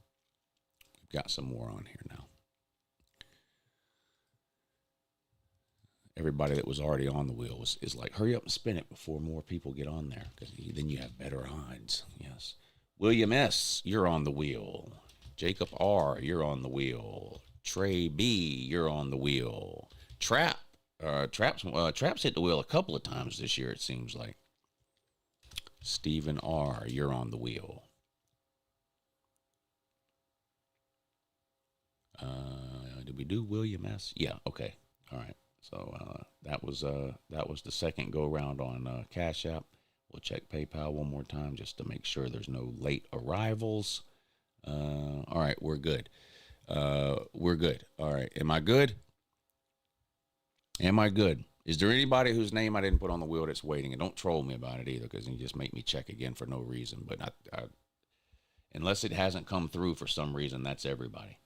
Everybody that was already on the wheel is like, hurry up and spin it before more people get on there, because then you have better odds. Yes. William S., you're on the wheel. Jacob R., you're on the wheel. Trey B., you're on the wheel. Trap's hit the wheel a couple of times this year, it seems like. Stephen R., you're on the wheel. Did we do William S.? Yeah, okay. All right. So that was the second go round on Cash App. We'll check PayPal one more time just to make sure there's no late arrivals. All right, we're good. We're good. All right. Am I good? Is there anybody whose name I didn't put on the wheel that's waiting? And don't troll me about it either, because you just make me check again for no reason. But unless it hasn't come through for some reason, that's everybody.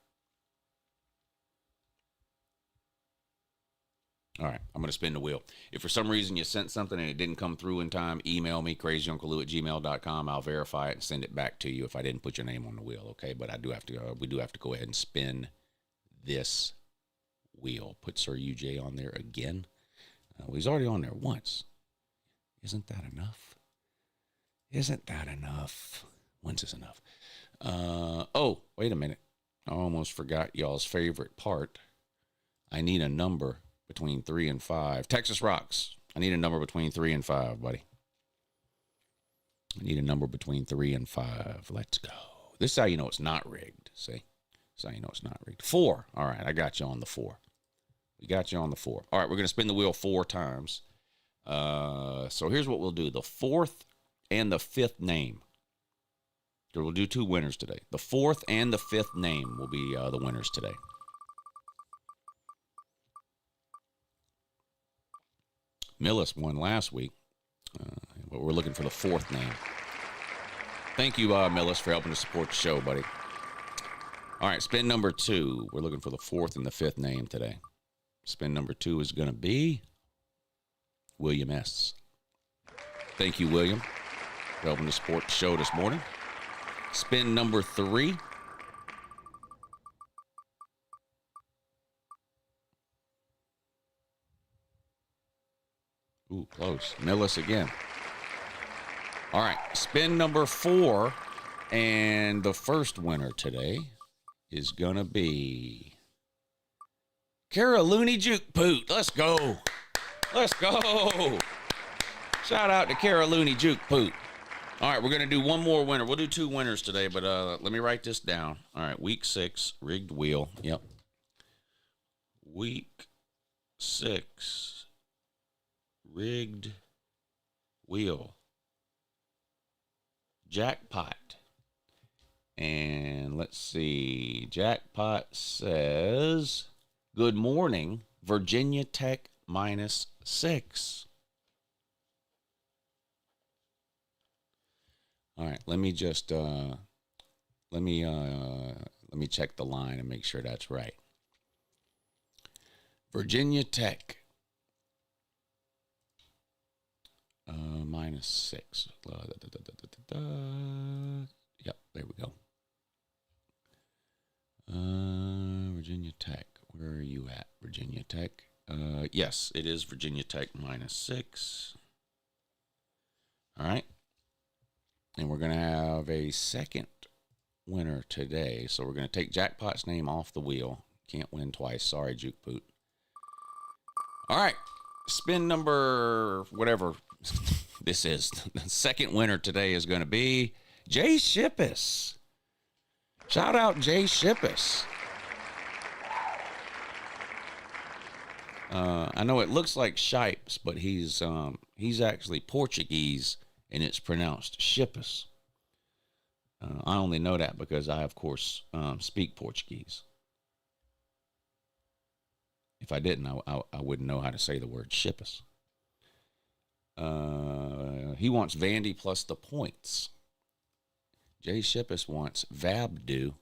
All right, I'm going to spin the wheel. If for some reason you sent something and it didn't come through in time, email me, crazyunclelou@gmail.com. I'll verify it and send it back to you if I didn't put your name on the wheel, okay? But we do have to go ahead and spin this wheel. Put Sir UJ on there again. Well, he's already on there once. Isn't that enough? Once is enough. Oh, wait a minute. I almost forgot y'all's favorite part. I need a number between 3 and 5. Texas Rocks. I need a number between 3 and 5, buddy. I need a number between 3 and 5. Let's go. This is how you know it's not rigged. See? This is how you know it's not rigged. 4. All right, I got you on the 4. We got you on the 4. All right, we're going to spin the wheel 4 times. So here's what we'll do. The 4th and the 5th name. We'll do 2 winners today. The 4th and the 5th name will be the winners today. Millis won last week, but we're looking for the 4th name. Thank you, Millis, for helping to support the show, buddy. All right, spin number 2. We're looking for the 4th and the 5th name today. Spin number 2 is going to be William S. Thank you, William, for helping to support the show this morning. Spin number 3. Ooh, close. Millis again. All right, spin number 4, and the first winner today is going to be Kara Looney Juke Poot. Let's go. Let's go. Shout out to Kara Looney Juke Poot. All right, we're going to do one more winner. We'll do 2 winners today, but let me write this down. All right, week 6, rigged wheel. Yep. Week 6 rigged wheel jackpot. And let's see, jackpot says, good morning, Virginia Tech -6. All right, let me just let me check the line and make sure that's right. Virginia Tech -6. Yep, there we go. Virginia Tech. Where are you at, Virginia Tech? Yes, it is Virginia Tech -6. All right. And we're going to have a second winner today. So we're going to take Jackpot's name off the wheel. Can't win twice. Sorry, Juke Boot. All right. Spin number, whatever this is. The second winner today is going to be Jay Shippus. Shout out Jay Shippus. I know it looks like Shipes, but he's actually Portuguese, and it's pronounced Shippus. I only know that because I, of course, speak Portuguese. If I didn't, I wouldn't know how to say the word Shippus. He wants Vandy plus the points. Jay Shippus wants VABDU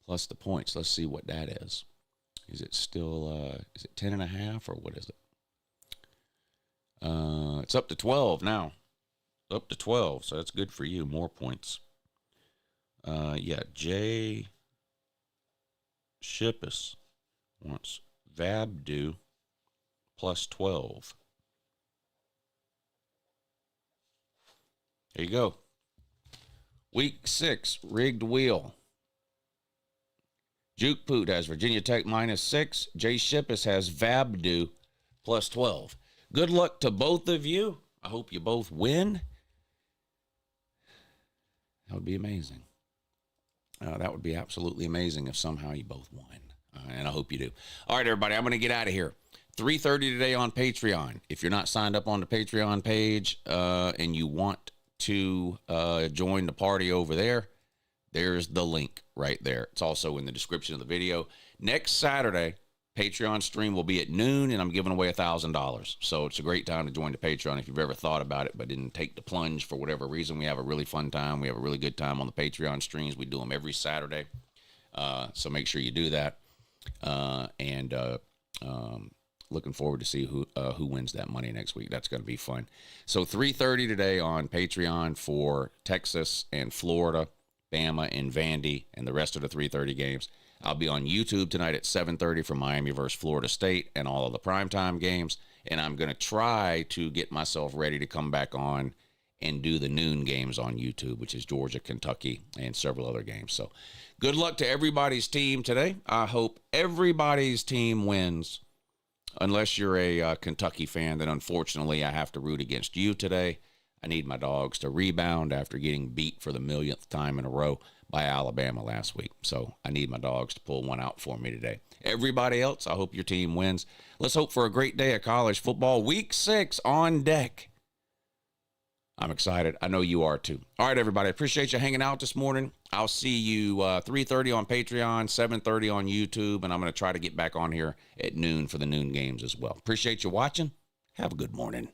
plus the points. Let's see what that is. Is it still, is it 10.5 or what is it? It's up to 12 now. Up to 12, so that's good for you. More points. Yeah, Jay Shippus wants VABDU plus 12. There you go. Week 6, rigged wheel. Juke Poot has Virginia Tech -6. Jay Shippus has VABDU plus 12. Good luck to both of you. I hope you both win. That would be amazing. That would be absolutely amazing if somehow you both won. And I hope you do. All right, everybody, I'm going to get out of here. 3:30 today on Patreon. If you're not signed up on the Patreon page and you want to join the party over there, there's the link right there. It's also in the description of the video. Next Saturday, Patreon stream will be at noon, and I'm giving away $1,000. So it's a great time to join the Patreon if you've ever thought about it but didn't take the plunge for whatever reason. We have a really fun time. We have a really good time on the Patreon streams. We do them every Saturday. So make sure you do that. Looking forward to see who wins that money next week. That's going to be fun. So 3:30 today on Patreon for Texas and Florida, Bama and Vandy, and the rest of the 3:30 games. I'll be on YouTube tonight at 7:30 for Miami versus Florida State and all of the primetime games. And I'm going to try to get myself ready to come back on and do the noon games on YouTube, which is Georgia, Kentucky, and several other games. So good luck to everybody's team today. I hope everybody's team wins. Unless you're a Kentucky fan, then unfortunately I have to root against you today. I need my dogs to rebound after getting beat for the millionth time in a row by Alabama last week. So I need my dogs to pull one out for me today. Everybody else, I hope your team wins. Let's hope for a great day of college football. Week 6 on deck. I'm excited. I know you are too. All right, everybody. I appreciate you hanging out this morning. I'll see you 3:30 on Patreon, 7:30 on YouTube, and I'm going to try to get back on here at noon for the noon games as well. Appreciate you watching. Have a good morning.